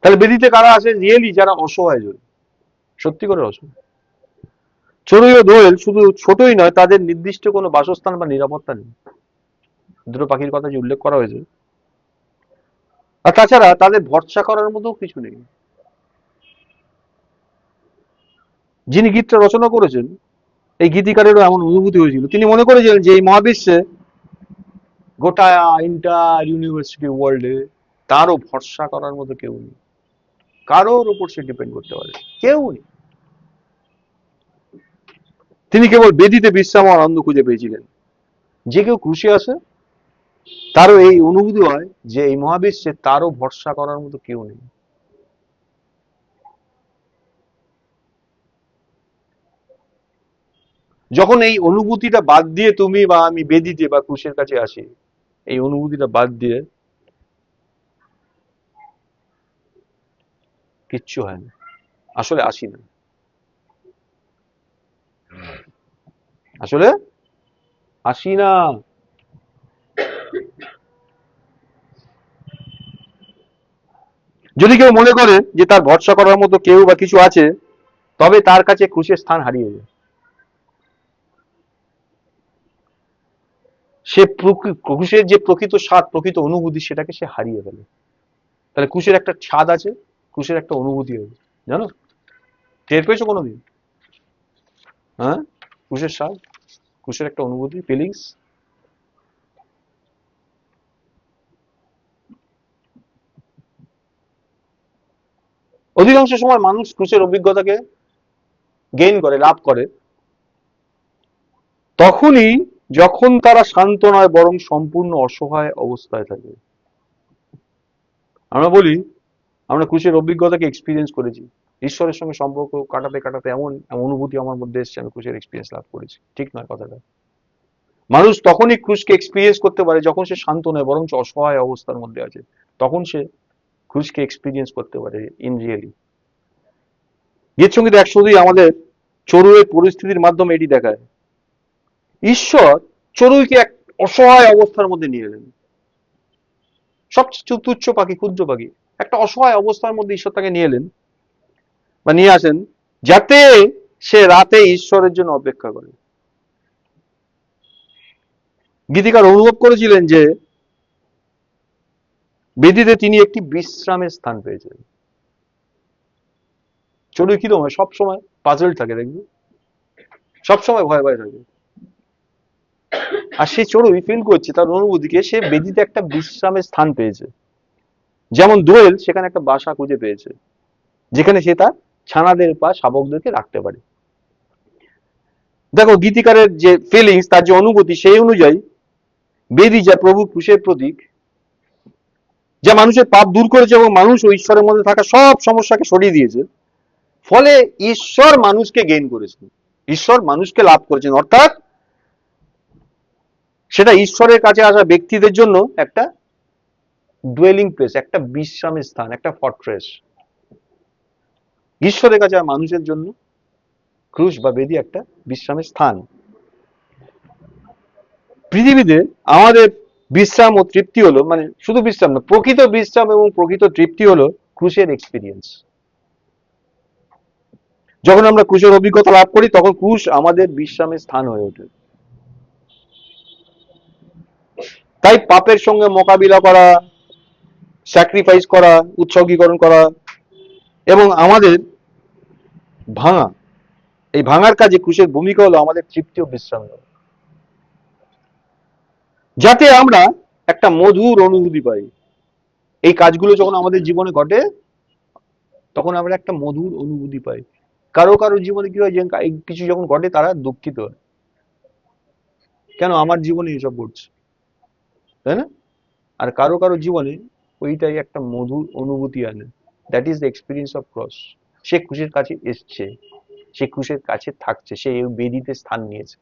তাহলে বেদিতে কারা আসে? রিয়েলি যারা অসহায় জন, সত্যি করে অসহায়। চড়ুই ও দোয়েল শুধু ছোটই নয়, তাদের নির্দিষ্ট কোনো বাসস্থান বা নিরাপত্তা নেই। দুটো পাখির কথা যে উল্লেখ করা হয়েছে, আর তাছাড়া তাদের ভরসা করার মতো কিছু নেই। যিনি গীতটা রচনা করেছেন, এই গীতিকারেরও এমন অনুভূতি হয়েছিল, তিনি মনে করেছিলেন যে এই মহাবিশ্বে গোটা ইন্টার ইউনিভার্সিটি ওয়ার্ল্ডে তারও ভরসা করার মতো কেউ নেই, কারোর উপর সে ডিপেন্ড করতে পারে কেউ নেই। তিনি কেবল বেদিতে বিশ্রাম আর আনন্দ খুঁজে পেয়েছিলেন। যে কেউ খুশি আসে তারও এই অনুভূতি হয় যে এই মহাবিশ্বে তারও ভরসা করার মতো কেউ নেই। যখন এই অনুভূতিটা বাদ দিয়ে তুমি বা আমি বেদিতে বা ক্রুশের কাছে আসি, এই অনুভূতিটা বাদ দিয়ে কিচ্ছু হয় না, আসলে আসি না, আসলে আসি না। যদি কেউ মনে করে যে তার ভরসা করার মতো কেউ বা কিছু আছে, তবে তার কাছে ক্রুশের স্থান হারিয়ে যায়। সে ক্রুশের যে প্রকৃত স্বাদ, প্রকৃত অনুভূতি, সেটাকে সে হারিয়ে ফেলে। তাহলে ক্রুশের একটা স্বাদ আছে, ক্রুশের একটা অনুভূতি আছে, জানো? টের পেয়েছো কোনোদিন? হ্যাঁ, ক্রুশের স্বাদ, ক্রুশের একটা অনুভূতি, ফিলিংস। অধিকাংশ সময় মানুষ ক্রুশের অভিজ্ঞতাকে গেইন করে, লাভ করে তখনই যখন তারা শান্ত নয়, বরং সম্পূর্ণ অসহায় অবস্থায় থাকে। আমরা বলি আমরা ক্রুশের অভিজ্ঞতাকে এক্সপিরিয়েন্স করেছি, ঈশ্বরের সঙ্গে সম্পর্ক কাটাতে কাটাতে এমন অনুভূতি আমার মধ্যে এসছে, আমি ক্রুশের এক্সপিরিয়েন্স লাভ করেছি। ঠিক নয় কথাটা। মানুষ তখনই ক্রুশকে এক্সপিরিয়েন্স করতে পারে যখন সে শান্ত নয়, বরং অসহায় অবস্থার মধ্যে আছে, তখন সে ক্রুশকে এক্সপিরিয়েন্স করতে পারে ইন রিয়েলি। গীত সঙ্গীত 102 আমাদের চড়ুইয়ের পরিস্থিতির মাধ্যমে এটি দেখায়। ঈশ্বর চড়ুইকে এক অসহায় অবস্থার মধ্যে নিয়ে এলেন। সবচেয়ে তুচ্ছ পাখি, ক্ষুদ্র পাখি, একটা অসহায় অবস্থার মধ্যে ঈশ্বর তাকে নিয়ে এলেন বা নিয়ে আসেন, যাতে সে রাতে ঈশ্বরের জন্য অপেক্ষা করে। গীতিকার অনুভব করেছিলেন যে বেদিতে তিনি একটি বিশ্রামের স্থান পেয়েছেন। চড়ুই কিরকম হয়, সবসময় পাজল থাকে, দেখবি সবসময় ভয় ভয় থাকে। আর সে চড়ুই ফিল করছে তার অনুভূতিকে, সে বেদিতে একটা বিশ্রামের স্থান পেয়েছে। যেমন দোয়েল সেখানে একটা বাসা খুঁজে পেয়েছে, যেখানে সে তার ছানাদের বা শাবকদেরকে রাখতে পারে। দেখো গীতিকারের যে ফিলিংস, তার যে অনুভূতি, সেই অনুযায়ী বেদি যা প্রভু ক্রুশের প্রতীক, যা মানুষের পাপ দূর করেছে এবং মানুষ ও ঈশ্বরের মধ্যে থাকা সব সমস্যাকে সরিয়ে দিয়েছে, ফলে ঈশ্বর মানুষকে গেইন করেছেন, ঈশ্বর মানুষকে লাভ করেছেন। অর্থাৎ সেটা ঈশ্বরের কাছে আসা ব্যক্তিদের জন্য একটা ডুয়েলিং প্লেস, একটা বিশ্রামের স্থান, একটা ফর্ট্রেস। ঈশ্বরের কাছে মানুষের জন্য ক্রুশ বা বেদি একটা বিশ্রামের স্থান। পৃথিবীতে আমাদের বিশ্রাম ও তৃপ্তি হলো, মানে শুধু বিশ্রাম না, প্রকৃত বিশ্রাম এবং প্রকৃত তৃপ্তি হলো ক্রুশের এক্সপিরিয়েন্স। যখন আমরা ক্রুশের অভিজ্ঞতা লাভ করি, তখন ক্রুশ আমাদের বিশ্রামের স্থান হয়ে ওঠে। তাই পাপের সঙ্গে মোকাবিলা করা, স্যাক্রিফাইস করা, উৎসর্গীকরণ করা এবং আমাদের ভাঙা, এই ভাঙার কাজে ক্রুশের ভূমিকা হলো আমাদের তৃপ্তি ও বিশ্রাম দেওয়া, যাতে আমরা একটা মধুর অনুভূতি পাই। এই কাজগুলো যখন আমাদের জীবনে ঘটে, তখন আমরা একটা মধুর অনুভূতি পাই। কারো কারো জীবনে কি হয়, যে কিছু যখন ঘটে তারা দুঃখিত হয়, কেন আমার জীবনে এসব ঘটছে, তাই না? আর কারো কারো জীবনে ওইটাই একটা মধুর অনুভূতি আনে। That is the experience of cross. সে ক্রুশের কাছে এসছে, সে ক্রুশের কাছে থাকছে, সে এই বেদিতে স্থান নিয়েছে।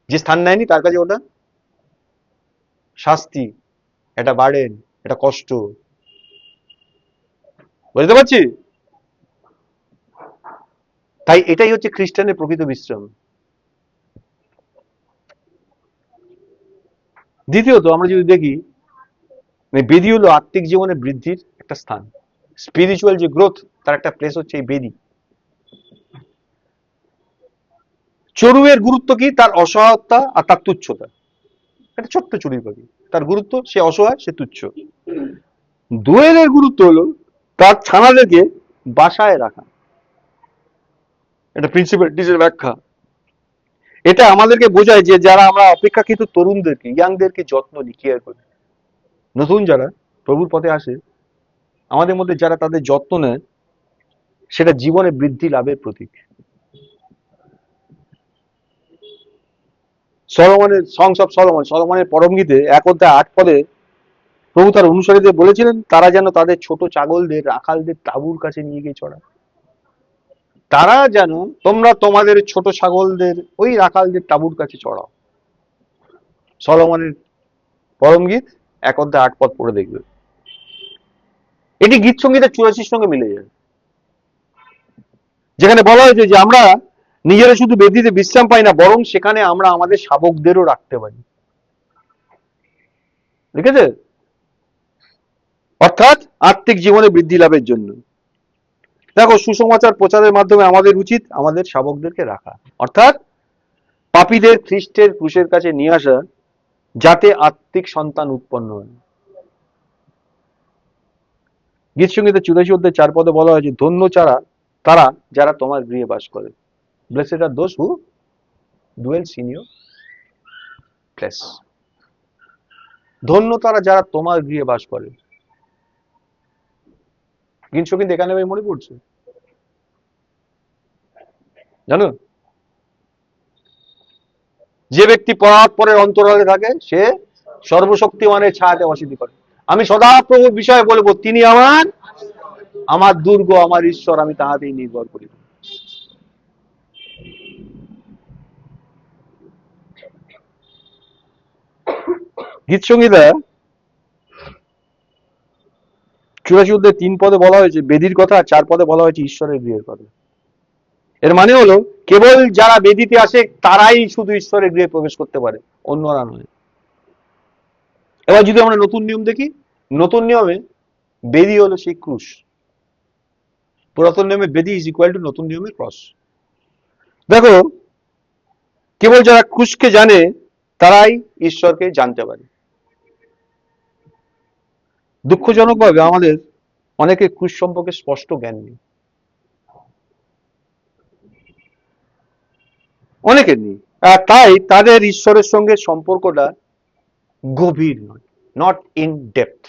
যে স্থান নেয়নি তার কাছে ওটা শাস্তি, এটা বার্ডেন, এটা কষ্ট। বুঝতে পারছি? তাই এটাই হচ্ছে খ্রিস্টানের প্রকৃত বিশ্রাম। দ্বিতীয়ত আমরা যদি দেখি, বেদি হলো আত্মিক জীবনের বৃদ্ধির একটা স্থান। স্পিরিচুয়াল যে গ্রোথ, তার একটা প্লেস হচ্ছে এই বেদি। চড়ুইয়ের গুরুত্ব কি? তার অসহায়তা আর তার তুচ্ছতা। একটা ছোট্ট চড়ুই পাখি, তার গুরুত্ব, সে অসহায়, সে তুচ্ছ। দোয়েলের গুরুত্ব হলো তার ছানাদেরকে বাসায় রাখা। এটা প্রিন্সিপালিটিসের ব্যাখ্যা। এটা আমাদেরকে বোঝায় যে যারা আমরা অপেক্ষাকৃত তরুণদেরকে, ইয়াংদেরকে যত্ন নিই, কেয়ার করি, নতুন যারা প্রভুর পথে আসে, আমাদের মধ্যে যারা তাদের যত্ন নেয়, সেটা জীবনে বৃদ্ধি লাভের প্রতীক। সলোমনের সংস অফ সলোমন, সলোমনের পরম গীতে 1:8 প্রভু তার অনুসারীদের বলেছিলেন তারা যেন তাদের ছোট ছাগলদের রাখালদের তাঁবুর কাছে নিয়ে গিয়ে চড়ায়। তারা যেন, তোমরা তোমাদের ছোট ছাগলদের ওই রাখালদের তাঁবুর কাছে চড়াও। সলোমনের পরম গীত 1:8 পড়ে দেখবে। এটি গীত সঙ্গীতের 84 সঙ্গে মিলে যায়, যেখানে বলা হয়েছে যে আমরা নিজেরা শুধু বেদিতে বিশ্রাম পাই না, বরং সেখানে আমরা আমাদের শাবকদেরও রাখতে পারি। ঠিক আছে? অর্থাৎ আত্মিক জীবনে বৃদ্ধি লাভের জন্য। দেখো, সুসমাচার প্রচারের মাধ্যমে আমাদের উচিত আমাদের শাবকদেরকে রাখা, অর্থাৎ পাপীদের খ্রিস্টের ক্রুশের কাছে নিয়ে আসা, যাতে আত্মিক সন্তান উৎপন্ন হয়। গীত সঙ্গীতের 84:4 বলা হয়েছে, ধন্য তারা যারা তোমার গৃহে বাস করে। Blessed are those who dwells in your place. ধন্য তারা যারা তোমার গৃহে বাস করে। গীত সঙ্গীত এখানে মনে পড়ছে, জানো, যে ব্যক্তি পরের অন্তরালে থাকে সে সর্বশক্তিমানের ছায়াতে বসতি করে। আমি সদাপ্রভুর বিষয়ে বলবো, তিনি আমার দুর্গ, আমার ঈশ্বর, আমি তাহাতেই নির্ভর করি। গীত সংহিতা 84:3 বলা হয়েছে বেদির কথা, 4 বলা হয়েছে ঈশ্বরের গৃহের কথা। এর মানে হলো কেবল যারা বেদিতে আসে তারাই শুধু ঈশ্বরের গৃহে প্রবেশ করতে পারে, অন্যরা নয়। এবার যদি আমরা নতুন নিয়ম দেখি, নতুন নিয়মে বেদি হলো সেই ক্রুশ। পুরাতন নিয়মে বেদি ইজ ইকুয়াল টু নতুন নিয়মের ক্রস। দেখো, কেবল যারা ক্রুশকে জানে তারাই ঈশ্বরকে জানতে পারে। দুঃখজনকভাবে আমাদের অনেকে ক্রুশ সম্পর্কে স্পষ্ট জ্ঞান নেই, অনেকের নেই, আর তাই তাদের ঈশ্বরের সঙ্গে সম্পর্কটা গভীর নয়, নট ইন ডেপথ।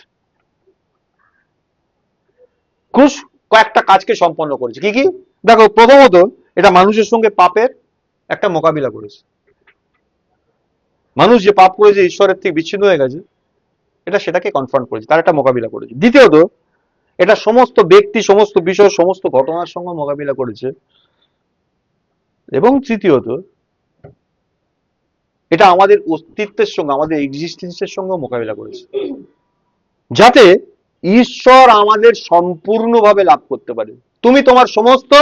ক্রুশ কয়েকটা কাজকে সম্পন্ন করেছে। কি কি? দেখো, প্রথমত এটা মানুষের সঙ্গে পাপের একটা মোকাবিলা করেছে। মানুষ যে পাপ করেছে, ঈশ্বরের থেকে বিচ্ছিন্ন হয়ে গেছে, এটা সেটাকে কনফ্রন্ট করেছে, তার একটা মোকাবিলা করেছে। দ্বিতীয়ত, এটা সমস্ত ব্যক্তি, সমস্ত বিষয়, সমস্ত ঘটনার সঙ্গে মোকাবিলা করেছে। এবং তৃতীয়ত, এটা আমাদের অস্তিত্বের সঙ্গে, আমাদের এক্সিস্টেন্সের সঙ্গে মোকাবিলা করেছে, যাতে ঈশ্বর আমাদের সম্পূর্ণভাবে লাভ করতে পারে। তুমি তোমার সমস্ত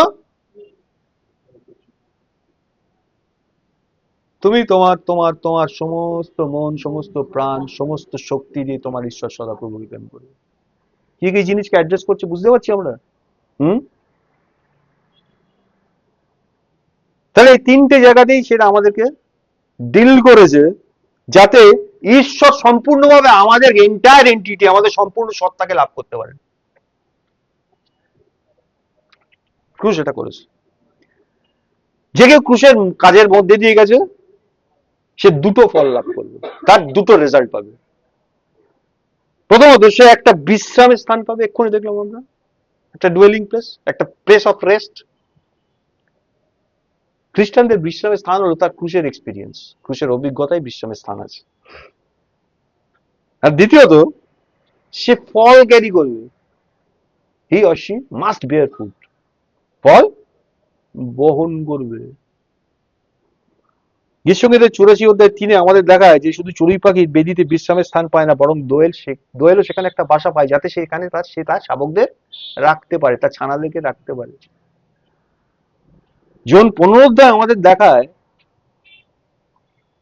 সমস্ত মন, সমস্ত প্রাণ, সমস্ত শক্তি দিয়ে তোমার ঈশ্বর সদাপ্রভুকে প্রেম করবে। কি কি জিনিসকে অ্যাড্রেস করছে বুঝতে পারছি আমরা? তাহলে এই তিনটে জায়গাতেই সেটা আমাদেরকে ডিল করেছে, যাতে ঈশ্বর সম্পূর্ণভাবে আমাদের এন্টায়ার এন্টিটি, আমাদের সম্পূর্ণ সত্তাকে লাভ করতে পারে। ক্রুশ এটা করেছে। যে কেউ ক্রুশের কাজের মধ্যে দিয়ে গেছে, সে দুটো ফল লাভ করবে, তার দুটো রেজাল্ট পাবে। প্রথমত, সে একটা বিশ্রামের স্থান পাবে, এক্ষুনি দেখলাম আমরা, একটা ডুয়েলিং প্লেস, একটা প্লেস অফ রেস্ট। খ্রিস্টানদের বিশ্রামের স্থান হলো তার ক্রুশের এক্সপিরিয়েন্স, ক্রুশের অভিজ্ঞতায় বিশ্রামের স্থান আছে। আর দ্বিতীয়ত, সে ফল ক্যারি করবে। He or she must bear fruit, ফল বহন করবে। গীতসঙ্গীতের 84:3 আমাদের দেখায় যে শুধু চড়ুই পাখি বেদিতে বিশ্রামের স্থান পায় না, বরং দোয়েলও সেখানে একটা বাসা পায়, যাতে সে তার শাবকদের রাখতে পারে, তার ছানাদেরকে রাখতে পারে। জন 15 আমাদের দেখায়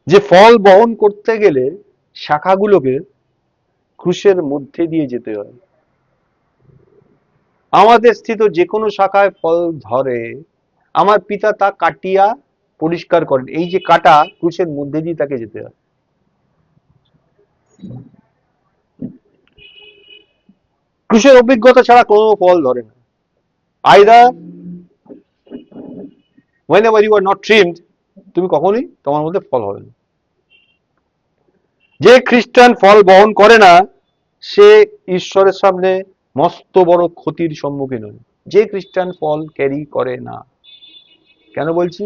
যে ফল বহন করতে গেলে শাখাগুলোকে ক্রুশের মধ্যে দিয়ে যেতে হয়। আমাদের স্থিত যে কোনো শাখায় ফল ধরে, আমার পিতা তা কাটিয়া পরিষ্কার করেন। এই যে কাটা, ক্রুশের মধ্যে দিয়ে তাকে যেতে হয়। ক্রুশের অভিজ্ঞতা ছাড়া কোনো ফল ধরে না। Either whenever you are not trimmed, তুমি কখনোই তোমার মধ্যে ফল হবে না। যে খ্রিস্টান ফল বহন করে না, সে ঈশ্বরের সামনে মস্ত বড় ক্ষতির সম্মুখীন হয়। যে খ্রিস্টান ফল ক্যারি করে না, কেন বলছি?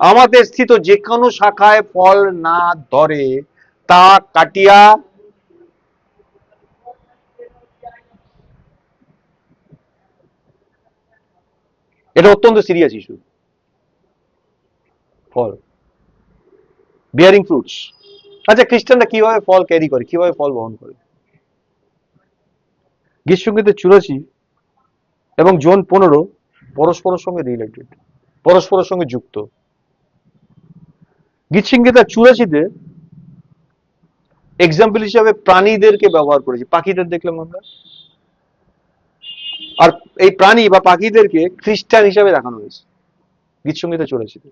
আমাদের স্থিত যে কোনো শাখায় ফল না ধরে তা কাটিয়া এটা অত্যন্ত সিরিয়াস ইস্যু। ফল, বিয়ারিং ফ্রুটস। আচ্ছা, খ্রিস্টানরা কিভাবে ফল ক্যারি করে, কিভাবে ফল বহন করে? গীতসংগীতের 84 এবং জোন 15 পরস্পরের সঙ্গে রিলেটেড, পরস্পরের সঙ্গে যুক্ত। গীতসংগীতের 84-তে এক্সাম্পল হিসাবে প্রাণীদেরকে ব্যবহার করেছি। পাখিদের দেখলাম আমরা, আর এই প্রাণী বা পাখিদেরকে খ্রিস্টান হিসাবে দেখানো হয়েছে গীতসংগীতে 84-তে।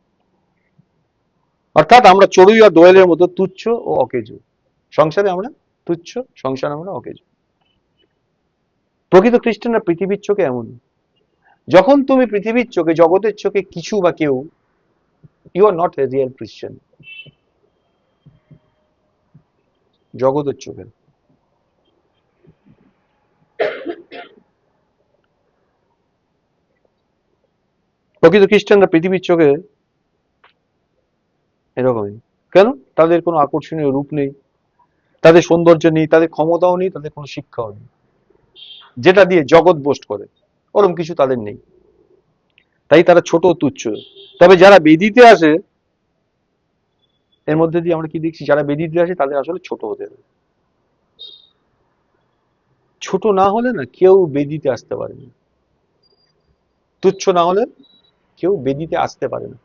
অর্থাৎ আমরা চড়ুই আর দোয়েলের মতো তুচ্ছ ও অকেজো। সংসারে আমরা তুচ্ছ, সংসারে আমরা অকেজো। প্রকৃত খ্রিস্টানরা পৃথিবীর চোখে এমন। যখন তুমি পৃথিবীর চোখে, জগতের চোখে কিছু বা কেউ, you are not a real Christian. জগতের চোখে। প্রকৃত খ্রিস্টানরা পৃথিবীর চোখে এরকমই। কেন? তাদের কোনো আকর্ষণীয় রূপ নেই, তাদের সৌন্দর্য নেই, তাদের ক্ষমতাও নেই, তাদের কোনো শিক্ষাও নেই, যেটা দিয়ে জগৎ বোস্ট করে, ওরকম কিছু তাদের নেই। তাই তারা ছোট তুচ্ছ। তবে যারা বেদিতে আসে, এর মধ্যে দিয়ে আমরা কি দেখছি? যারা বেদিতে আসে তাদের আসলে ছোট হতে হবে। ছোট না হলে না কেউ বেদিতে আসতে পারে না। তুচ্ছ না হলে কেউ বেদিতে আসতে পারে না।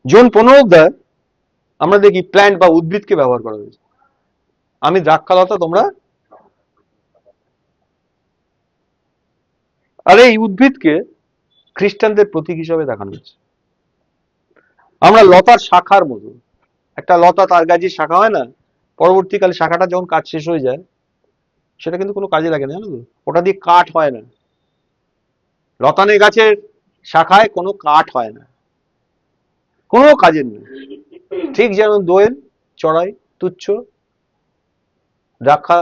জোন 15 অধ্যায় আমরা দেখি প্ল্যান্ট বা উদ্ভিদকে ব্যবহার করা হয়েছে। আমি দ্রাক্ষালতা, তোমরা। আর এই উদ্ভিদকে খ্রিস্টানদের প্রতীক হিসাবে দেখানো হয়েছে। আমরা লতার শাখার মতো। একটা লতা, তার গাছের শাখা হয় না, পরবর্তীকালে শাখাটা যখন কাজ শেষ হয়ে যায়, সেটা কিন্তু কোনো কাজে লাগে না, জানো তো? ওটা দিয়ে কাঠ হয় না। লতানে গাছের শাখায় কোনো কাঠ হয় না, কোনো কাজের নেই। ঠিক যেমন দোয়েল, চড়াই তুচ্ছ, দ্রাক্ষা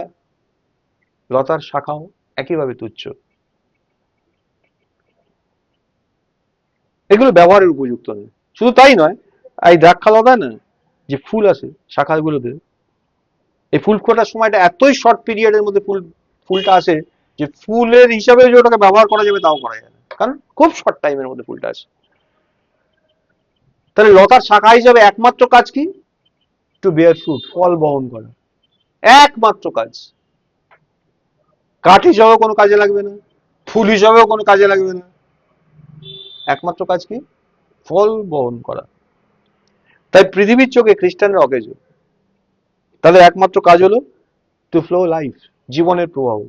লতার শাখাও একইভাবে তুচ্ছ। এগুলো ব্যবহারের উপযুক্ত নয়। শুধু তাই নয়, এই দ্রাক্ষা লতায় না যে ফুল আসে শাখাগুলোতে, এই ফুল ফোটার সময়টা এতই শর্ট পিরিয়ডের মধ্যে ফুলটা আসে যে ফুলের হিসাবে যে ওটাকে ব্যবহার করা যাবে তাও করা যায় না, কারণ খুব শর্ট টাইমের মধ্যে ফুলটা আসে। তাহলে লতার শাখা হিসাবে একমাত্র কাজ কি? টু বেয়ার ফ্রুট, ফল বহন করা, একমাত্র কাজ। কাঠ হিসাবেও কোনো কাজে লাগবে না, ফুল হিসাবেও কোনো কাজে লাগবে না, একমাত্র কাজ কি? ফল বহন করা। তাই পৃথিবীর চোখে খ্রিস্টানরা অকেজো। তাদের একমাত্র কাজ হলো টু ফ্লো লাইফ, জীবনের প্রবাহ।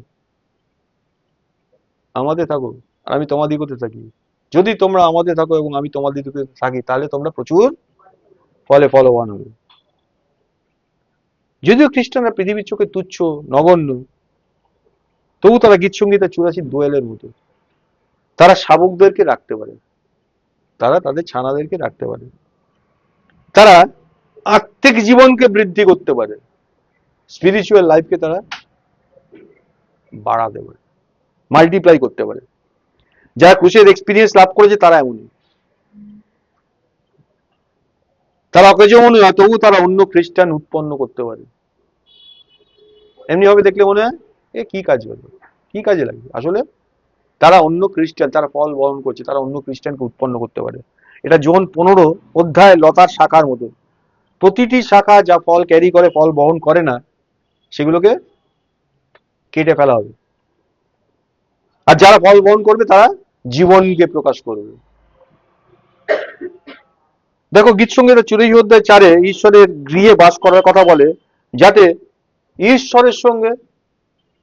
আমাদের থাকো আর আমি তোমাদিগতে থাকি। যদি তোমরা আমাদের থাকো এবং আমি তোমাদিগতে থাকি, তাহলে তোমরা প্রচুর ফলে ফলবান হবে। যদিও খ্রিস্টানরা পৃথিবীর চোখে তুচ্ছ, নগণ্য, তবু তারা গীতসংগীতের 84 দোয়েলের মতো। তারা শাবকদেরকে রাখতে পারে, তারা তাদের ছানাদেরকে রাখতে পারে, তারা আত্মিক জীবনকে বৃদ্ধি করতে পারে, স্পিরিচুয়াল লাইফকে তারা বাড়াতে পারে, মাল্টিপ্লাই করতে পারে। যারা ক্রুশের এক্সপিরিয়েন্স লাভ করেছে তারা এমনই। তারা অকেজো মনে হয়, তবু তারা অন্য খ্রিস্টান উৎপন্ন করতে পারে। এমনি ভাবে দেখলে মনে হয় এ কি কাজ করবে, কি কাজে লাগবে? আসলে তারা অন্য খ্রিস্টান, তারা ফল বহন করছে, তারা অন্য খ্রিস্টানকে উৎপন্ন করতে পারে। এটা জোন 15 অধ্যায় লতার শাখার মতো। প্রতিটি শাখা যা ফল ক্যারি করে, ফল বহন করে না, সেগুলোকে কেটে ফেলা হবে। আর যারা ফল বহন করবে তারা জীবনকে প্রকাশ করবে। দেখো, গীতসংগীতের 84 অধ্যায় 4-এ ঈশ্বরের গৃহে বাস করার কথা বলে, যাতে ঈশ্বরের সঙ্গে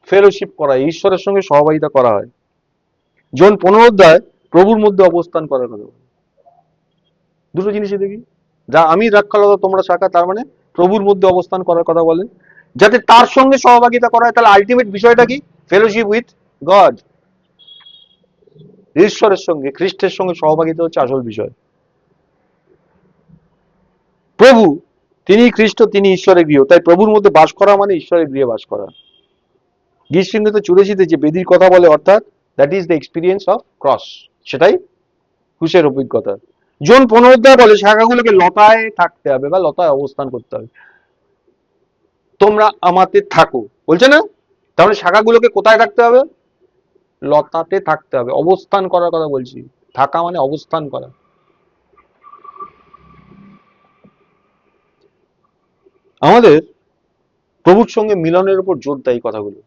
ফেলোশিপ করা, ঈশ্বরের সঙ্গে সহবাহিতা করা হয়। জোন 15 অধ্যায় প্রভুর মধ্যে অবস্থান করার কথা বলে। দুটো জিনিসই দেখি, যা আমি দ্রাক্ষালতা তোমরা শাখা, তার মানে প্রভুর মধ্যে অবস্থান করার কথা বলে। যাতে তার সঙ্গে সহভাগিতা করা হয়। তাহলে আলটিমেট বিষয়টা কি? ফেলোশিপ উইথ গড, ঈশ্বরের সঙ্গে, খ্রিস্টের সঙ্গে সহভাগিতা হচ্ছে আসল বিষয়। প্রভু তিনি খ্রিস্ট, তিনি ঈশ্বরের গৃহ, তাই প্রভুর মধ্যে বাস করা মানে ঈশ্বরের গৃহে বাস করা। গীতসংহিতা 84 যে বেদির কথা বলে, অর্থাৎ that is the experience of cross, সেটাই ক্রুশের অভিজ্ঞতা। জন 15 বলে শাখাগুলোকে লতায় থাকতে হবে বা লতায় অবস্থান করতে হবে। তোমরা আমাতে থাকো বলছে না, তাহলে শাখাগুলোকে কোথায় থাকতে হবে? লতাতে থাকতে হবে, অবস্থান করার কথা বলছি। থাকা মানে অবস্থান করা। আমাদের প্রভুর সঙ্গে মিলনের উপর জোর দেয় এই কথাগুলো।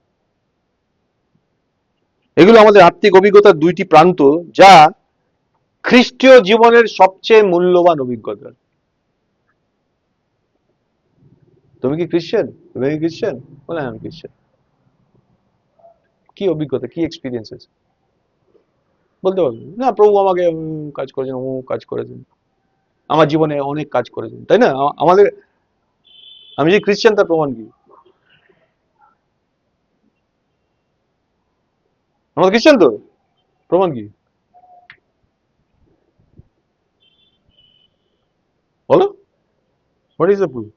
এগুলো আমাদের আত্মিক অভিজ্ঞতার দুইটি প্রান্ত, যা খ্রিস্টীয় জীবনের সবচেয়ে মূল্যবান অভিজ্ঞতা। তুমি কি খ্রিস্টান? তুমি কি খ্রিস্টান? বলে আমি খ্রিস্টান। কি অভিজ্ঞতা, কি এক্সপিরিয়েন্সেস বলতে পারবে না? প্রভু আমাকে কাজ করেছেন, ও কাজ করেছেন, আমার জীবনে অনেক কাজ করেছেন, তাই না? আমাদের, আমি যে খ্রিস্টান তার প্রমাণ কি? আমাদের খ্রিস্টান তো, প্রমাণ কি? বলো, হোয়াট ইজ দ্য প্রুফ?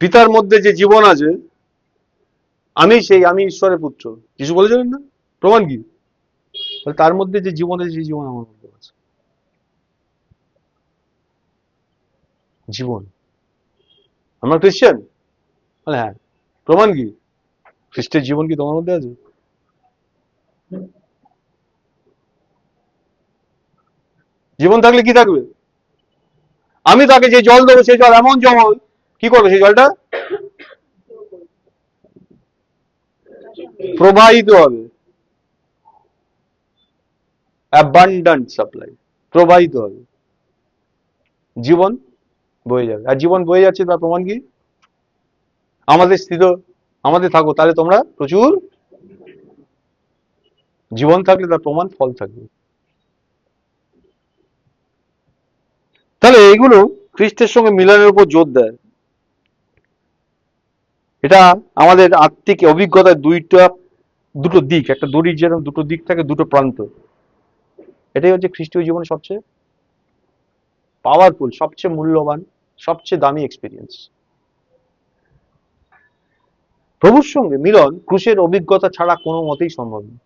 পিতার মধ্যে যে জীবন আছে, আমি ঈশ্বরের পুত্র, যিশু বলেছিলেন না? প্রমাণ কি? তার মধ্যে যে জীবন আছে, সেই জীবন আমার মধ্যে আছে। জীবন, আমরা খ্রিস্টান? হ্যাঁ, প্রমাণ কি? খ্রিস্টের জীবন কি তোমার মধ্যে আছে? জীবন থাকলে কি থাকবে? আমি তাকে যে জল দেবো, সেই জল এমন জল, কি করবে সেই জলটা? প্রবাহিত হবে, অ্যাবান্ডান্ট সাপ্লাই, প্রবাহিত হবে, জীবন বয়ে যাবে। আর জীবন বয়ে যাচ্ছে তার প্রমাণ কি? আমাদের স্থিত, আমাদের থাকো, তাহলে তোমরা প্রচুর, জীবন থাকলে তার প্রমাণ ফল থাকবে। তাহলে এইগুলো খ্রিস্টের সঙ্গে মিলনের উপর জোর দেয়। এটা আমাদের আত্মিক অভিজ্ঞতার দুটো দিক, একটা দড়ির যেরকম দুটো দিক থাকে, দুটো প্রান্ত। এটাই হচ্ছে খ্রিস্টীয় জীবনের সবচেয়ে পাওয়ারফুল, সবচেয়ে মূল্যবান, সবচেয়ে দামি এক্সপিরিয়েন্স। প্রভুর সঙ্গে মিলন ক্রুশের অভিজ্ঞতা ছাড়া কোনো মতেই সম্ভব নয়।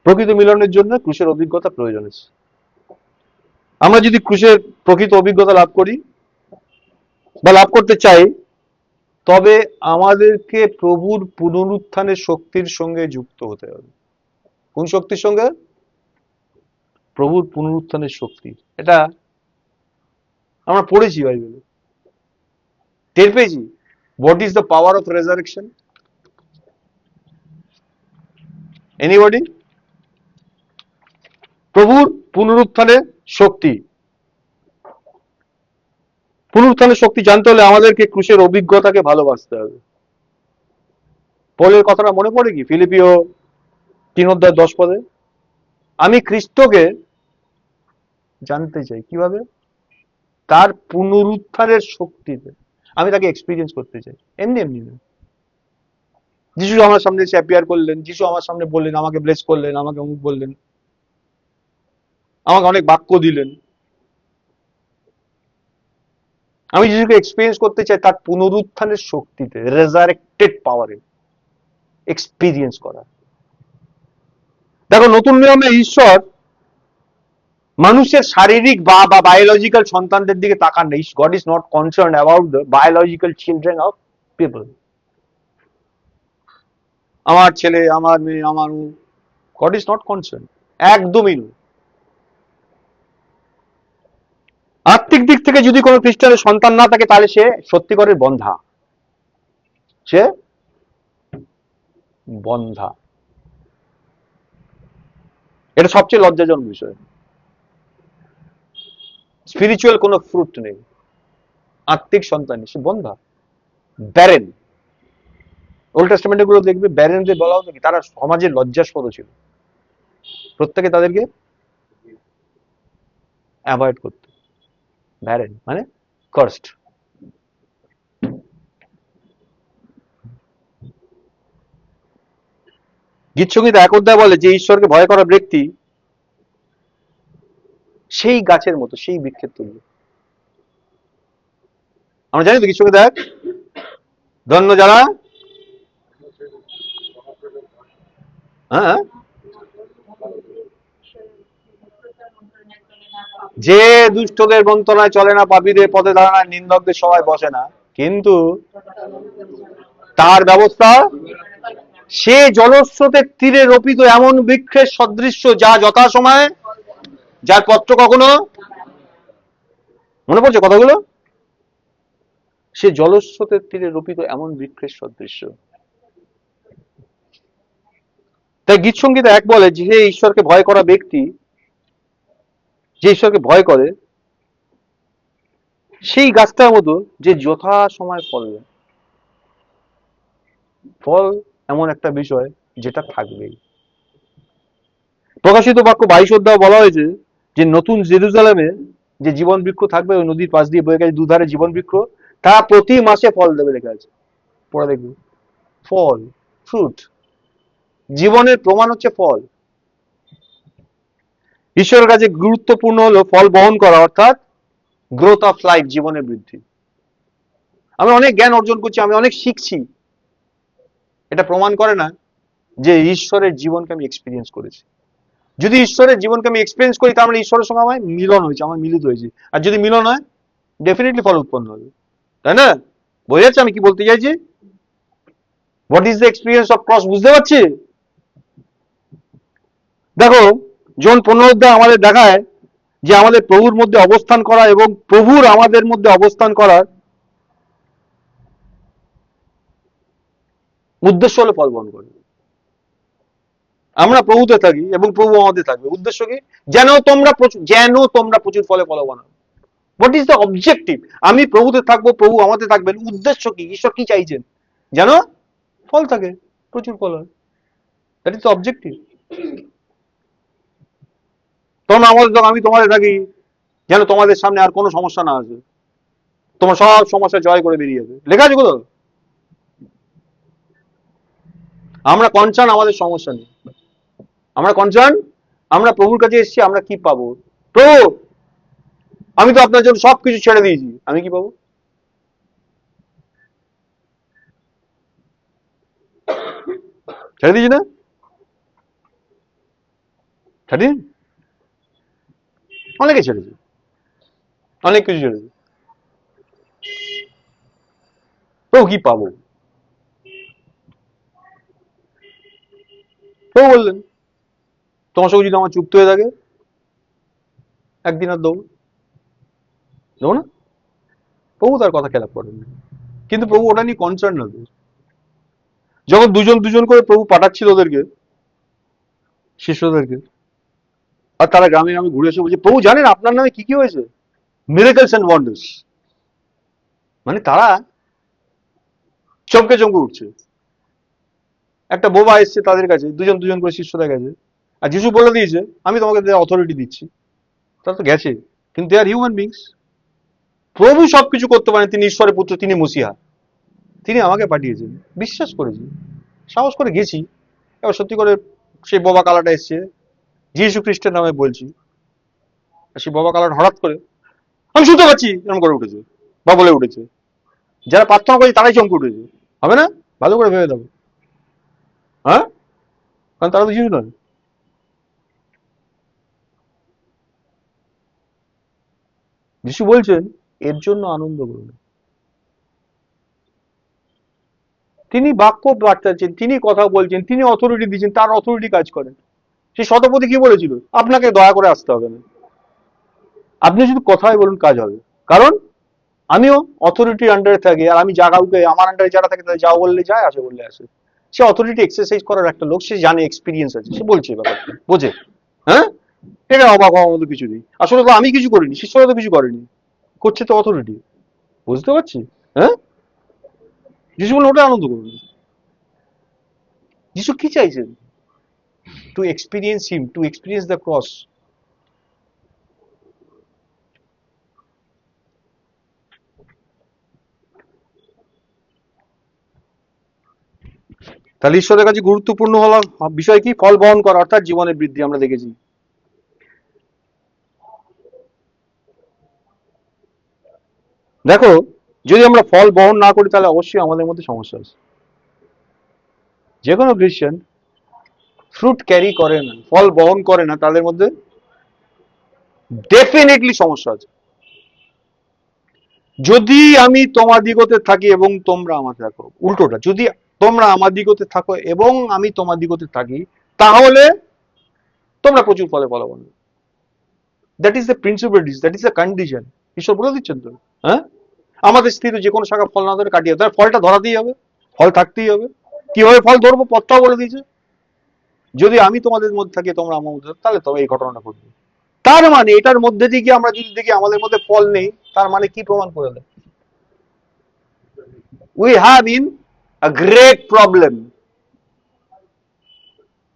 প্রকৃত মিলনের জন্য ক্রুশের অভিজ্ঞতা প্রয়োজন আছে। আমরা যদি ক্রুশের প্রকৃত অভিজ্ঞতা লাভ করি বা লাভ করতে চাই, তবে আমাদেরকে প্রভুর পুনরুত্থানের শক্তির সঙ্গে যুক্ত হতে হবে। কোন শক্তির সঙ্গে? প্রভুর পুনরুত্থানের শক্তি। এটা আমরা পড়েছি বাইবেলে, টের পেয়েছি। What is the power of resurrection? Anybody? প্রভুর পুনরুত্থানের শক্তি। পুনরুত্থানের শক্তি জানতে হলে আমাদেরকে ক্রুশের অভিজ্ঞতাকে ভালোবাসতে হবে। পলের কথাটা মনে পড়ে কি? ফিলিপিও 3:10 আমি খ্রিস্টকে জানতে চাই। কিভাবে? তার পুনরুত্থানের শক্তিতে। আমি তাকে এক্সপিরিয়েন্স করতে চাই, এমনি এমনি না। যিশু আমার সামনে এসে অ্যাপিয়ার করলেন, যিশু আমার সামনে বললেন, আমাকে ব্লেস করলেন, আমাকে অমুক বললেন, আমাকে অনেক বাক্য দিলেন। আমি যিশুকে এক্সপিরিয়েন্স করতে চাই তার পুনরুত্থানের শক্তিতে, রেজারেক্টেড পাওয়ারে এক্সপিরিয়েন্স করা। দেখো, নতুন নিয়মে ঈশ্বর মানুষের শারীরিক বা বায়োলজিক্যাল সন্তানদের দিকে তাকান না। God is not concern about the biological children of people. আমার ছেলে, আমার মেয়ে, আমার, গড ইজ নট কনসার্ন, একদমই নয়। আত্মিক দিক থেকে যদি কোনো খ্রিস্টানের সন্তান না থাকে, তাহলে সে সত্যিকারের বন্ধা, সে বন্ধা। এটা সবচেয়ে লজ্জাজনক বিষয়। স্পিরিচুয়াল কোনো ফ্রুট নেই, আত্মিক সন্তান নেই, সে বন্ধা, ব্যারেন। ওল্ড টেস্টামেন্টে গুলো দেখবে, ব্যারেনদের বলা হতো কি, তারা সমাজের লজ্জাস্পদ ছিল। প্রত্যেকে তাদেরকে অ্যাভয়েড করত। ব্যারেন মানে কার্সড। গীতসংগীত এক অধ্যায় বলে যে ঈশ্বরকে ভয় করা ব্যক্তি সেই গাছের মতো, সেই বৃক্ষের তুল্য। আমরা জানি তো গীতসংগীত এক, ধন্য যারা, হ্যাঁ, যে দুষ্টদের মন্ত্রণায় চলে না, পাপীদের পথে দাঁড়ায়, নিন্দকদের সবাই বসে না, কিন্তু তার ব্যবস্থা সে জলস্রোতের তীরে রোপিত এমন বৃক্ষের সদৃশ্য যা যথাসময়ে, যার পত্র কখনো, মনে পড়ছে কথাগুলো, সে জলস্রোতের তীরে রোপিত এমন বৃক্ষের সদৃশ্য। তাই গীতসংগীত এক বলে যে ঈশ্বরকে ভয় করা ব্যক্তি, যে ঈশ্বরকে ভয় করে, সেই গাছটার মতো যে যথা সময় ফল দেয়। ফল এমন একটা বিষয় যেটা থাকবেই। প্রকাশিত বাক্য 22 অধ্যায় বলা হয়েছে যে নতুন জেরুজালেমে যে জীবন বৃক্ষ থাকবে, ওই নদীর পাশ দিয়ে বয়ে গেছে দুধারে জীবন বৃক্ষ, তা প্রতি মাসে ফল দেবে লেখা আছে। পড়ে দেখবে, ফল, ফ্রুট। জীবনের প্রমাণ হচ্ছে ফল। ঈশ্বরের কাছে গুরুত্বপূর্ণ হলো ফল বহন করা, অর্থাৎ গ্রোথ অফ লাইফ, জীবনের বৃদ্ধি। আমি অনেক জ্ঞান অর্জন করছি, আমি অনেক শিখছি, এটা প্রমাণ করে না যে ঈশ্বরের জীবনকে আমি এক্সপিরিয়েন্স করেছি। যদি ঈশ্বরের জীবনকে আমি এক্সপিরিয়েন্স করি, তার মানে ঈশ্বরের সঙ্গে আমার মিলন হয়েছে, আমার মিলিত হয়েছে। আর যদি মিলন হয়, ডেফিনেটলি ফল উৎপন্ন হবে, তাই না? বোঝা যাচ্ছে আমি কি বলতে চাইছি? What is the experience of cross, বুঝতে পারছি? দেখো, জন 15 অধ্যায় আমাদের দেখায় যে আমাদের প্রভুর মধ্যে অবস্থান করা এবং প্রভুর আমাদের মধ্যে অবস্থান করার উদ্দেশ্য হলো ফল বহন করা। আমরা প্রভুতে থাকি এবং প্রভু আমাদের থাকবে। উদ্দেশ্য কি? যেন তোমরা প্রচুর ফলে ফলবান হও। What is the objective? আমি প্রভুতে থাকবো, প্রভু আমাদের থাকবেন। উদ্দেশ্য কি? ঈশ্বর কি চাইছেন? যেন ফল থাকে, প্রচুর ফল হয়। That is the objective. তোমরা আমাদের, আমি তোমাদের থাকি, যেন তোমাদের সামনে আর কোনো সমস্যা না আসে, তোমার সব সমস্যা জয় করে বেরিয়ে যাবে। লেখা আছে কোথাও? আমরা কনসার্ন আমাদের সমস্যা নেই, আমরা কনসার্ন আমরা প্রভুর কাছে এসেছি, আমরা কি পাবো। প্রভু, আমি তো আপনার জন্য সবকিছু ছেড়ে দিয়েছি, আমি কি পাবো? ছেড়ে দিয়েছি না? ছেড়ে অনেকে ছেড়েছে, অনেক কিছু ছেড়েছে। প্রভু কি পাবো? প্রভু বললেন, তোমার সঙ্গে যদি আমার চুক্তি হয়ে থাকে, একদিন আর দেবো, দেবো না? প্রভু তার কথা খেলাপ করেন, কিন্তু প্রভু ওটা নিয়ে কনসার্ন হবে। যখন দুজন দুজন করে প্রভু পাঠাচ্ছিল ওদেরকে, শিষ্যদেরকে, আর তারা গ্রামে গ্রামে ঘুরে এসে বলছে, প্রভু জানেন আপনার নামে কি কি হয়েছে? Miracles and wonders. মানে তারা চমকে চমকে উঠছে। একটা বোবা এসছে তাদের কাছে, দুজন দুজন করে শিষ্যদের কাছে, আর যিশু বলে দিয়েছে, আমি তোমাকে অথরিটি দিচ্ছি। তারা তো গেছে, কিন্তু দে আর হিউম্যান বিংস। প্রভু সবকিছু করতে পারেন, তিনি ঈশ্বরের পুত্র, তিনি মসিহা, তিনি আমাকে পাঠিয়েছেন, বিশ্বাস করেছি, সাহস করে গেছি। এবার সত্যি করে সেই বোবা কালাটা এসছে, যিশু খ্রিস্টের নামে বলছি, সেই বোবা কালাটা হঠাৎ করে আমি শুনতে পাচ্ছি এরকম করে উঠেছে বা বলে উঠেছে। যারা প্রার্থনা করছে তারাই চমকে উঠেছে। হবে না? ভালো করে ভেবে দেবো, হ্যাঁ, কারণ তারা তো যিশু নয়। যিশু বলছেন এর জন্য আনন্দ করুন। তিনি বাক্য বার্তাচ্ছেন, তিনি কথা বলছেন, তিনি অথরিটি দিচ্ছেন, তার অথরিটি কাজ করেন। সেই শতপথী কি বলেছিল? আপনাকে দয়া করে আসতে হবে না, আপনি শুধু কথাই বলুন, কাজ হবে। কারণ আমিও অথরিটির আন্ডারে থাকি, আর আমি যা কাউকে, আমার আন্ডারে যারা থাকে তাদের যা বললে যায়, আসে বললে আসে। সে অথরিটি এক্সারসাইজ করার একটা লোক, সে জানে, এক্সপিরিয়েন্স আছে, সে বলছে ব্যাপারটা, বোঝে। হ্যাঁ, এটা অবাক হওয়ার মতো কিছু নেই। আসলে তো আমি কিছু করিনি, শিষ্যরা তো কিছু করেনি, করছে তো অথরিটি। বুঝতে পারছি? হ্যাঁ, যিশু বলুন ওটা আনন্দ করুন। যিশু কি চাইছেন? to experience him, to experience the cross. তাহলে ঈশ্বরের কাছে গুরুত্বপূর্ণ হলো বিষয় কি? ফল বহন করা, অর্থাৎ জীবনের বৃদ্ধি। আমরা দেখেছি দেখো, যদি আমরা ফল বহন না করি তাহলে অবশ্যই আমাদের মধ্যে সমস্যা আছে। যে কোনো খ্রিস্টান ফ্রুট ক্যারি করে না, ফল বহন করে না, তাদের মধ্যে ডেফিনেটলি সমস্যা আছে। যদি আমি তোমাদিগতে থাকি এবং তোমরা আমার থাকো, উল্টোটা, যদি তোমরা আমার দিগতে থাকো এবং আমি তোমার দিগতে থাকি, তাহলে তোমরা প্রচুর ফলে ফলাবো। That is the principal, that is the condition. ঈশ্বর বলে দিচ্ছেন তো, হ্যাঁ, আমাদের স্থিতি যে কোনো শাখা ফল না ধরে কাটিয়ে, তার ফলটা ধরাতেই হবে, ফল থাকতেই হবে। কিভাবে ফল ধরবো পথটাও বলে দিয়েছে, যদি আমি তোমাদের মধ্যে থাকি তোমরা আমার মধ্যে, তাহলে তবে এই ঘটনাটা ঘটবে। তার মানে এটার মধ্যে দিয়ে আমরা যদি দেখি আমাদের মধ্যে ফল নেই, তার মানে কি প্রমাণ করে দেয়? We have in a great problem.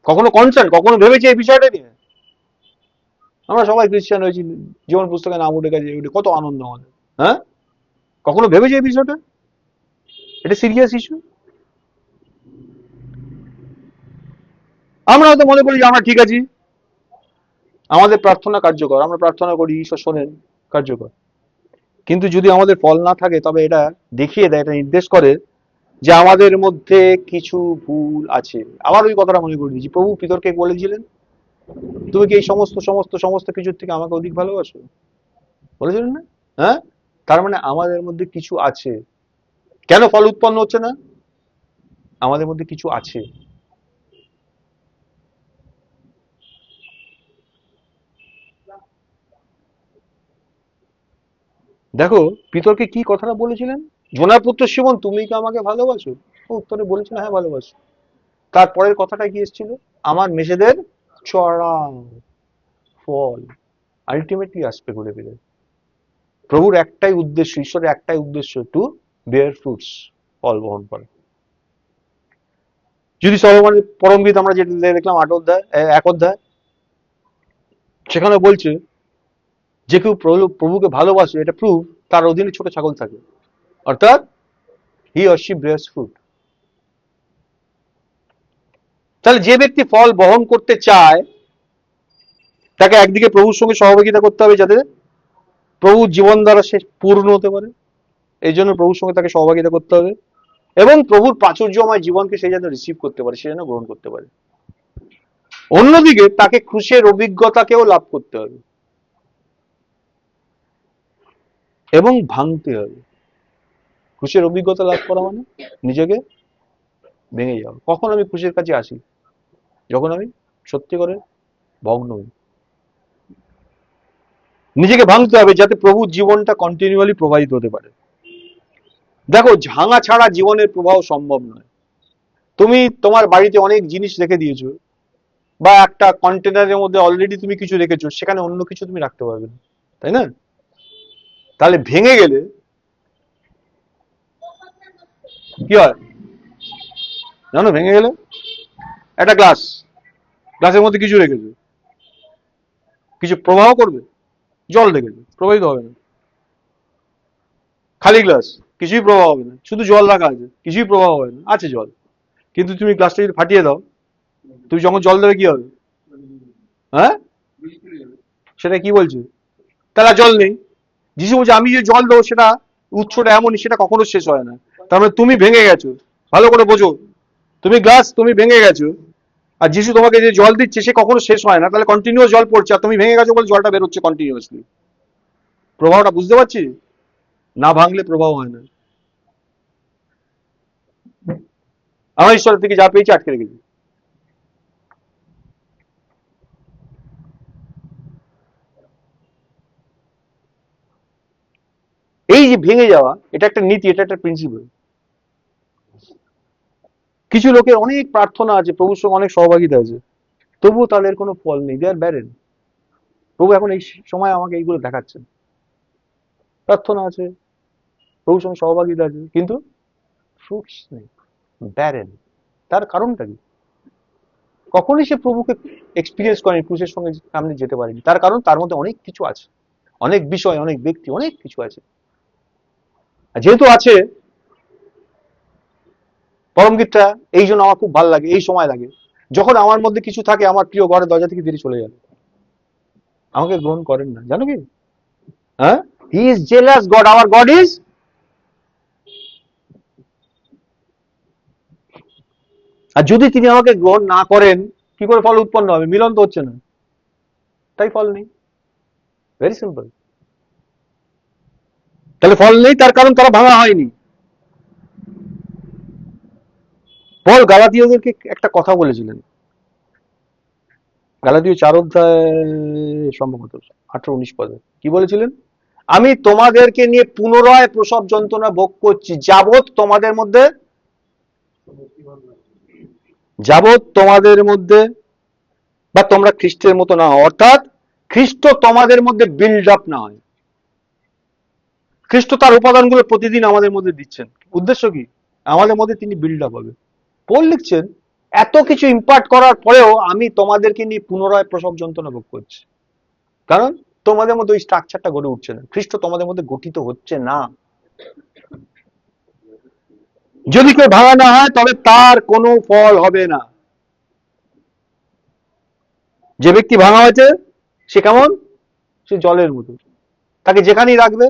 কখনো কনসার্ন, কখনো ভেবেছি এই বিষয়টা নিয়ে? আমরা সবাই খ্রিস্টান হয়েছি, জীবন পুস্তকে নাম উঠে গেছে, কত আনন্দ আমাদের, হ্যাঁ? কখনো ভেবেছি এই বিষয়টা? এটা সিরিয়াস ইস্যু। আমরা হয়তো মনে করি যে আমরা ঠিক আছি, আমাদের প্রার্থনা কার্যকর, আমরা প্রার্থনা করি, ঈশ্বর শোনেন, কার্যকর। কিন্তু যদি আমাদের ফল না থাকে, তবে এটা দেখিয়ে দেয়, এটা নির্দেশ করে যে আমাদের মধ্যে কিছু ভুল আছে। আবার ওই কথাটা মনে করে দিচ্ছি, প্রভু পিতরকে বলেছিলেন, তুমি কি এই সমস্ত সমস্ত সমস্ত কিছুর থেকে আমাকে অধিক ভালোবাসো? বলেছিলেন না? হ্যাঁ, তার মানে আমাদের মধ্যে কিছু আছে। কেন ফল উৎপন্ন হচ্ছে না? আমাদের মধ্যে কিছু আছে। দেখো পিতরকে কি কথাটা বলেছিলেন, জোনার পুত্র শিমন, তুমি কি আমাকে ভালোবাসো? ও উত্তরে বলেছিল, হ্যাঁ ভালোবাসো। তারপরের কথাটা কি এসেছিল? আমার মেষেদের চড়াও, ফল আলটিমেটলি আসবে ঘুরে ফিরে। প্রভুর একটাই উদ্দেশ্য, ঈশ্বরের একটাই উদ্দেশ্য, টু বেয়ার ফ্রুটস, ফল বহন করে। যদি সলোমনের পরমগীত আমরা যেটা দেখলাম 1 অধ্যায়, সেখানে বলছে যে কেউ প্রভুকে ভালোবাসে, এটা প্রুভ তার অধীনে ছোট ছাগল থাকে, অর্থাৎ হি অর শি বেয়ার্স ফ্রুট। তাহলে যে ব্যক্তি ফল বহন করতে চায়, তাকে একদিকে প্রভুর সঙ্গে সহযোগিতা করতে হবে, যাতে প্রভুর জীবন দ্বারা সে পূর্ণ হতে পারে। এই জন্য প্রভুর সঙ্গে তাকে সহযোগিতা করতে হবে, এবং প্রভুর প্রাচুর্যময় জীবনকে সে যেন রিসিভ করতে পারে, সে যেন গ্রহণ করতে পারে। অন্যদিকে তাকে ক্রুশের অভিজ্ঞতাকেও লাভ করতে হবে এবং ভাঙতে হবে। ক্রুশের অভিজ্ঞতা লাভ করা মানে নিজেকে ভেঙে যাওয়া। কখন আমি ক্রুশের কাছে আসি? যখন আমি সত্যি করে ভগ্ন হই। নিজেকে ভাঙতে হবে যাতে প্রভুর জীবনটা কন্টিনিউয়ালি প্রবাহিত হতে পারে। দেখো, ভাঙা ছাড়া জীবনের প্রবাহ সম্ভব নয়। তুমি তোমার বাড়িতে অনেক জিনিস রেখে দিয়েছো, বা একটা কন্টেনারের মধ্যে অলরেডি তুমি কিছু রেখেছো, সেখানে অন্য কিছু তুমি রাখতে পারবে না, তাই না? তাহলে ভেঙে গেলে কি হয় জানো? ভেঙে গেলে একটা গ্লাসের মধ্যে কিছু রেখেছো, কিছু প্রবাহ করবে? জল রেখেছো, প্রবাহিত হবে না। খালি গ্লাস, কিছুই প্রবাহ হবে না। শুধু জল রাখা আছে, কিছুই প্রবাহ হবে না, আছে জল। কিন্তু তুমি গ্লাসটা যদি ফাটিয়ে দাও, তুমি যখন জল দেবে কি হবে? হ্যাঁ, সেটা কি বলছে? তাহলে জল নেই। যিশু বলছে আমি যে জল দেবো, সেটা উৎসটা এমনই, সেটা কখনো শেষ হয় না। তার মানে তুমি ভেঙে গেছো। ভালো করে বোঝো, তুমি গ্লাস, তুমি ভেঙে গেছো। আর যিশু তোমাকে যে জল দিচ্ছে, সে কখনো শেষ হয় না। তাহলে কন্টিনিউয়াস জল পড়ছে, আর তুমি ভেঙে গেছো বলে জলটা বেরোচ্ছে কন্টিনিউয়াসলি। প্রবাহটা বুঝতে পারছি? না ভাঙলে প্রবাহ হয় না। আমরা ঈশ্বরের থেকে যা পেয়েছি আটকে রেখেছি। এই যে ভেঙে যাওয়া, এটা একটা নীতি, এটা একটা প্রিন্সিপাল। কিছু লোকের অনেক প্রার্থনা আছে, প্রভুর সঙ্গে অনেক সহভাগিতা আছে, তবুও তাদের কোনো ফল নেই, দে আর ব্যারেন। প্রভু এখন এই সময় আমাকে এইগুলো দেখাচ্ছেন, প্রার্থনা আছে, প্রভুর সঙ্গে সহভাগিতা আছে, কিন্তু ফ্রুটস নেই, ব্যারেন। তার কারণটা কি? কখনোই সে প্রভুকে এক্সপিরিয়েন্স করেনি, ক্রুশের সঙ্গে সামনে যেতে পারেনি। তার কারণ তার মধ্যে অনেক কিছু আছে, অনেক বিষয়, অনেক ব্যক্তি, অনেক কিছু আছে। আর যেহেতু আছে, পরম গীতটা এই জন্য আমার খুব ভালো লাগে, এই সময় লাগে যখন আমার মধ্যে কিছু থাকে, আমার প্রিয় ঘরের দরজা থেকে বেরিয়ে চলে গেল, আমাকে গ্রহণ করেন না, জানো কি? হ্যাঁ, he is jealous God, our God is. আর যদি তিনি আমাকে গ্রহণ না করেন, কি করে ফল উৎপন্ন হবে? মিলন তো হচ্ছে না, তাই ফল নেই। Very simple. তাহলে ফল নেই, তার কারণ তারা ভাঙা হয়নি। পল গালাতীয়দেরকে একটা কথা বলেছিলেন, গালাতীয় 4 অধ্যায় সম্ভবত 18-19 পদে কি বলেছিলেন? আমি তোমাদেরকে নিয়ে পুনরায় প্রসব যন্ত্রণা ভোগ করছি, যাবৎ তোমাদের মধ্যে বা তোমরা খ্রিস্টের মতো না হও, অর্থাৎ খ্রিস্ট তোমাদের মধ্যে বিল্ড আপ না হয়। খ্রিস্ট তার উপাদানগুলো প্রতিদিন আমাদের মধ্যে দিচ্ছেন, উদ্দেশ্য কি? আমাদের মধ্যে তিনি বিল্ড আপ হবে। পৌল লিখছেন, এত কিছু ইম্পার্ট করার পরেও আমি তোমাদেরকে নিয়ে পুনরায় প্রসব যন্ত্রণা ভোগ করছি, কারণ তোমাদের মধ্যে ওই স্ট্রাকচারটা গড়ে উঠছে না, খ্রিস্ট তোমাদের মধ্যে গঠিত হচ্ছে না। যদি কেউ ভাঙা না হয় তবে তার কোনো ফল হবে না। যে ব্যক্তি ভাঙা হয়েছে সে কেমন? সে জলের মতো, তাকে যেখানেই রাখবে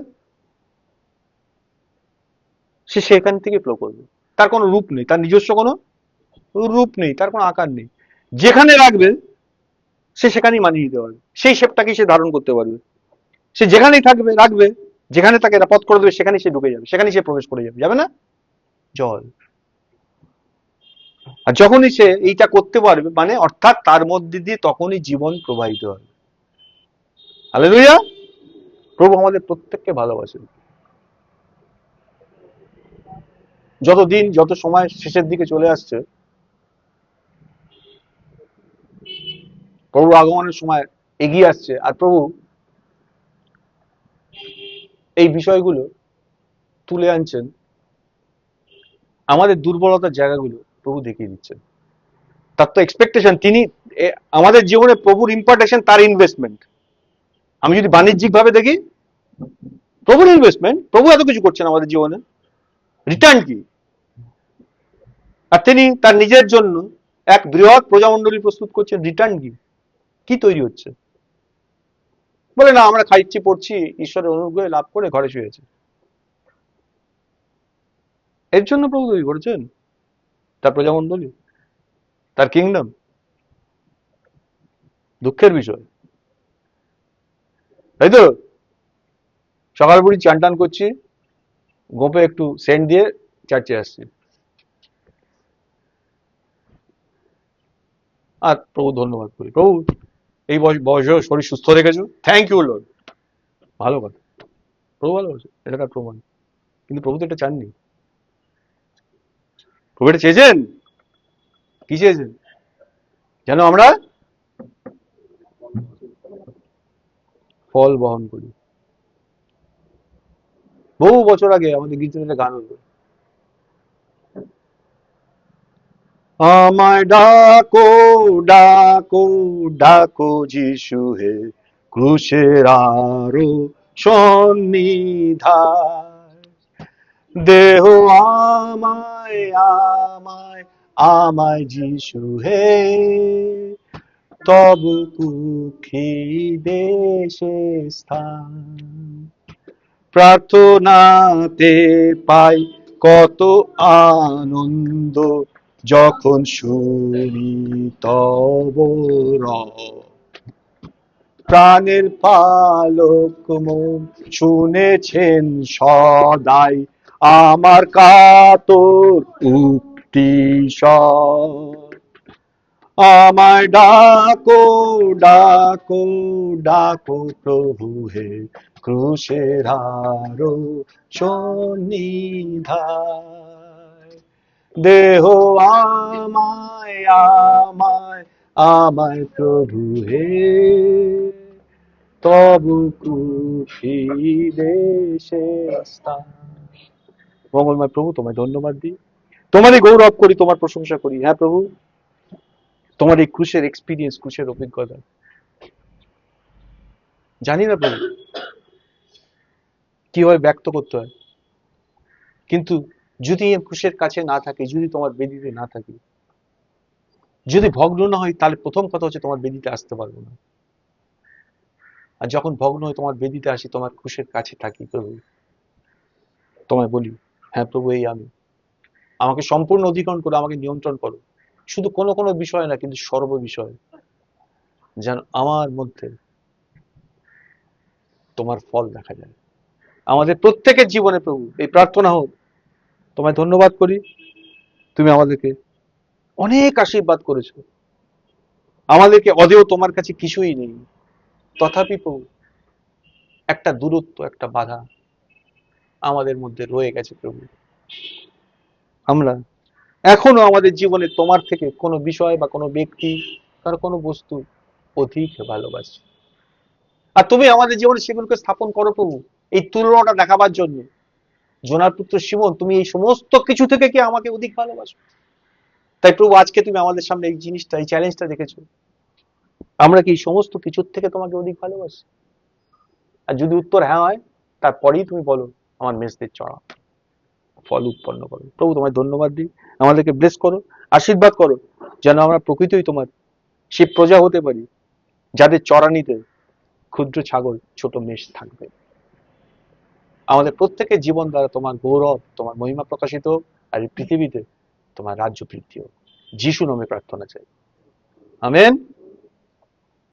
সে সেখান থেকে ফ্লো করবে। তার কোনো রূপ নেই, তার নিজস্ব কোনো রূপ নেই, তার কোনো আকার নেই। যেখানে রাখবে সে সেখানেই মানিয়ে নিতে পারবে, সেই শেপটাকে সে ধারণ করতে পারবে। সে যেখানেই থাকবে, রাখবে, যেখানে তাকে পথ করে দেবে সেখানেই সে ঢুকে যাবে, সেখানেই সে প্রবেশ করে যাবে, যাবে না? জল। আর যখনই সে এইটা করতে পারবে, মানে অর্থাৎ তার মধ্যে দিয়ে তখনই জীবন প্রবাহিত হবে। হালেলুয়া। প্রভু আমাদের প্রত্যেককে ভালোবাসেন। যত দিন, যত সময় শেষের দিকে চলে আসছে, প্রভুর আগমনের সময় এগিয়ে আসছে, আর প্রভু এই বিষয়গুলো তুলে আনছেন, আমাদের দুর্বলতার জায়গাগুলো প্রভু দেখিয়ে দিচ্ছেন। তার তো এক্সপেকটেশন, তিনি আমাদের জীবনে প্রভুর ইম্পর্টেশন, তার ইনভেস্টমেন্ট। আমি যদি বাণিজ্যিক ভাবে দেখি, প্রভুর ইনভেস্টমেন্ট, প্রভু এত কিছু করছেন আমাদের জীবনে, রিটার্ন কি? আর তিনি তার নিজের জন্য এক বৃহৎ প্রজামণ্ডলী প্রস্তুত করছেন, রিটার্ন কি? কি তৈরি হচ্ছে? বলে না, আমরা খাইছি পড়ছি, ঈশ্বরের অনুগ্রহে লাভ করে ঘরে শুয়েছে। এর জন্য প্রভু তৈরি করেছেন তার প্রজামণ্ডলী, তার কিংডম। দুঃখের বিষয়, তাই তো? সকাল বুড়ি চান টান করছি, গোপে একটু সেন্ট দিয়ে চার্চে আসছি, আর প্রভু ধন্যবাদ করি, প্রভু এই বয়সেও শরীর সুস্থ রেখেছো, থ্যাংক ইউ লর্ড। ভালো কথা, প্রভু ভালোবাসে, এটা তার প্রমাণ। কিন্তু প্রভু তো এটা চাননি। প্রভু এটা চেয়েছেন, কি চেয়েছেন? যেন আমরা ফল বহন করি। বহু বছর আগে আমাদের গীর্জনে গান হতো, আমায় ডাকো ডাকো ডাকো যিশু হে, ক্রুশের আরো সন্নিধায়, দেহ আমায় আমায় আমায় যিশু হে, তব কুক্ষি দেশে স্থান, প্রার্থনাতে পাই কত আনন্দ, যখন শুনি তব রব। প্রাণের পালক মন শুনেছেন সদাই আমার কাতর উক্তি সব, আমায় ডাকো ডাকো ডাকো প্রভু হে, ক্রুশের আরো সন্নিধায়, দেহ আমায় আমায় আমায় প্রভু হে, তবু কুশি দেশে স্থান। মঙ্গলময় প্রভু, তোমায় ধন্যবাদ দিই, তোমারই গৌরব করি, তোমার প্রশংসা করি। হ্যাঁ প্রভু, তোমার এই ক্রুশের এক্সপিরিয়েন্স, ক্রুশের অভিজ্ঞতা জানি না প্রভু কিভাবে ব্যক্ত করতে হয়, কিন্তু যদি এই ক্রুশের কাছে না থাকি, যদি তোমার বেদিতে না থাকি, যদি ভগ্ন না হয়, তাহলে প্রথম কথা হচ্ছে তোমার বেদিতে আসতে পারবো না। আর যখন ভগ্ন হয় তোমার বেদিতে আসি, তোমার ক্রুশের কাছে থাকি প্রভু, তোমায় বলি, হ্যাঁ প্রভু এই আমি, আমাকে সম্পূর্ণ অধিকরণ করো, আমাকে নিয়ন্ত্রণ করো, শুধু কোনো কোনো বিষয় না, কিন্তু সর্ব বিষয় যেন আমার মধ্যে তোমার ফল দেখা যায় আমাদের প্রত্যেকের জীবনে। প্রভু এই প্রার্থনা হোক। তোমায় ধন্যবাদ করি, তুমি আমাদেরকে অনেক আশীর্বাদ করেছো, আমাদেরকে অদেও তোমার কাছে কিছুই নেই, তথাপি প্রভু একটা দূরত্ব, একটা বাধা আমাদের মধ্যে রয়ে গেছে প্রভু। আমরা এখনো আমাদের জীবনে তোমার থেকে কোনো বিষয় বা কোনো ব্যক্তি, তার কোনো বস্তু অধিক ভালোবাসি, আর তুমি আমাদের জীবনে সেগুলোকে স্থাপন করো প্রভু, এই তুলনাটা দেখাবার জন্য। জোনার পুত্র শিমন, তুমি এই সমস্ত কিছু থেকে কি আমাকে অধিক ভালোবাসো? তাই প্রভু আজকে তুমি আমাদের সামনে এই জিনিসটা, এই চ্যালেঞ্জটা রেখেছো, আমরা কি এই সমস্ত কিছুর থেকে তোমাকে অধিক ভালোবাসি? আর যদি উত্তর হ্যাঁ হয়, তারপরেই তুমি বলো আমার মেজদের চড়া ফল উৎপন্ন করো। প্রভু তোমায় ধন্যবাদ দিই, আমাদেরকে ব্লেস করো, আশীর্বাদ করো, যেন আমরা প্রকৃতই তোমার সে প্রজা হতে পারি, যাদের চড়ানিতে ক্ষুদ্র ছাগল, ছোট মেষ থাকবে। আমাদের প্রত্যেকের জীবন দ্বারা তোমার গৌরব, তোমার মহিমা প্রকাশিত হোক, আর এই পৃথিবীতে তোমার রাজ্য বৃদ্ধি হোক। যিশু নামে প্রার্থনা চাই, আমেন।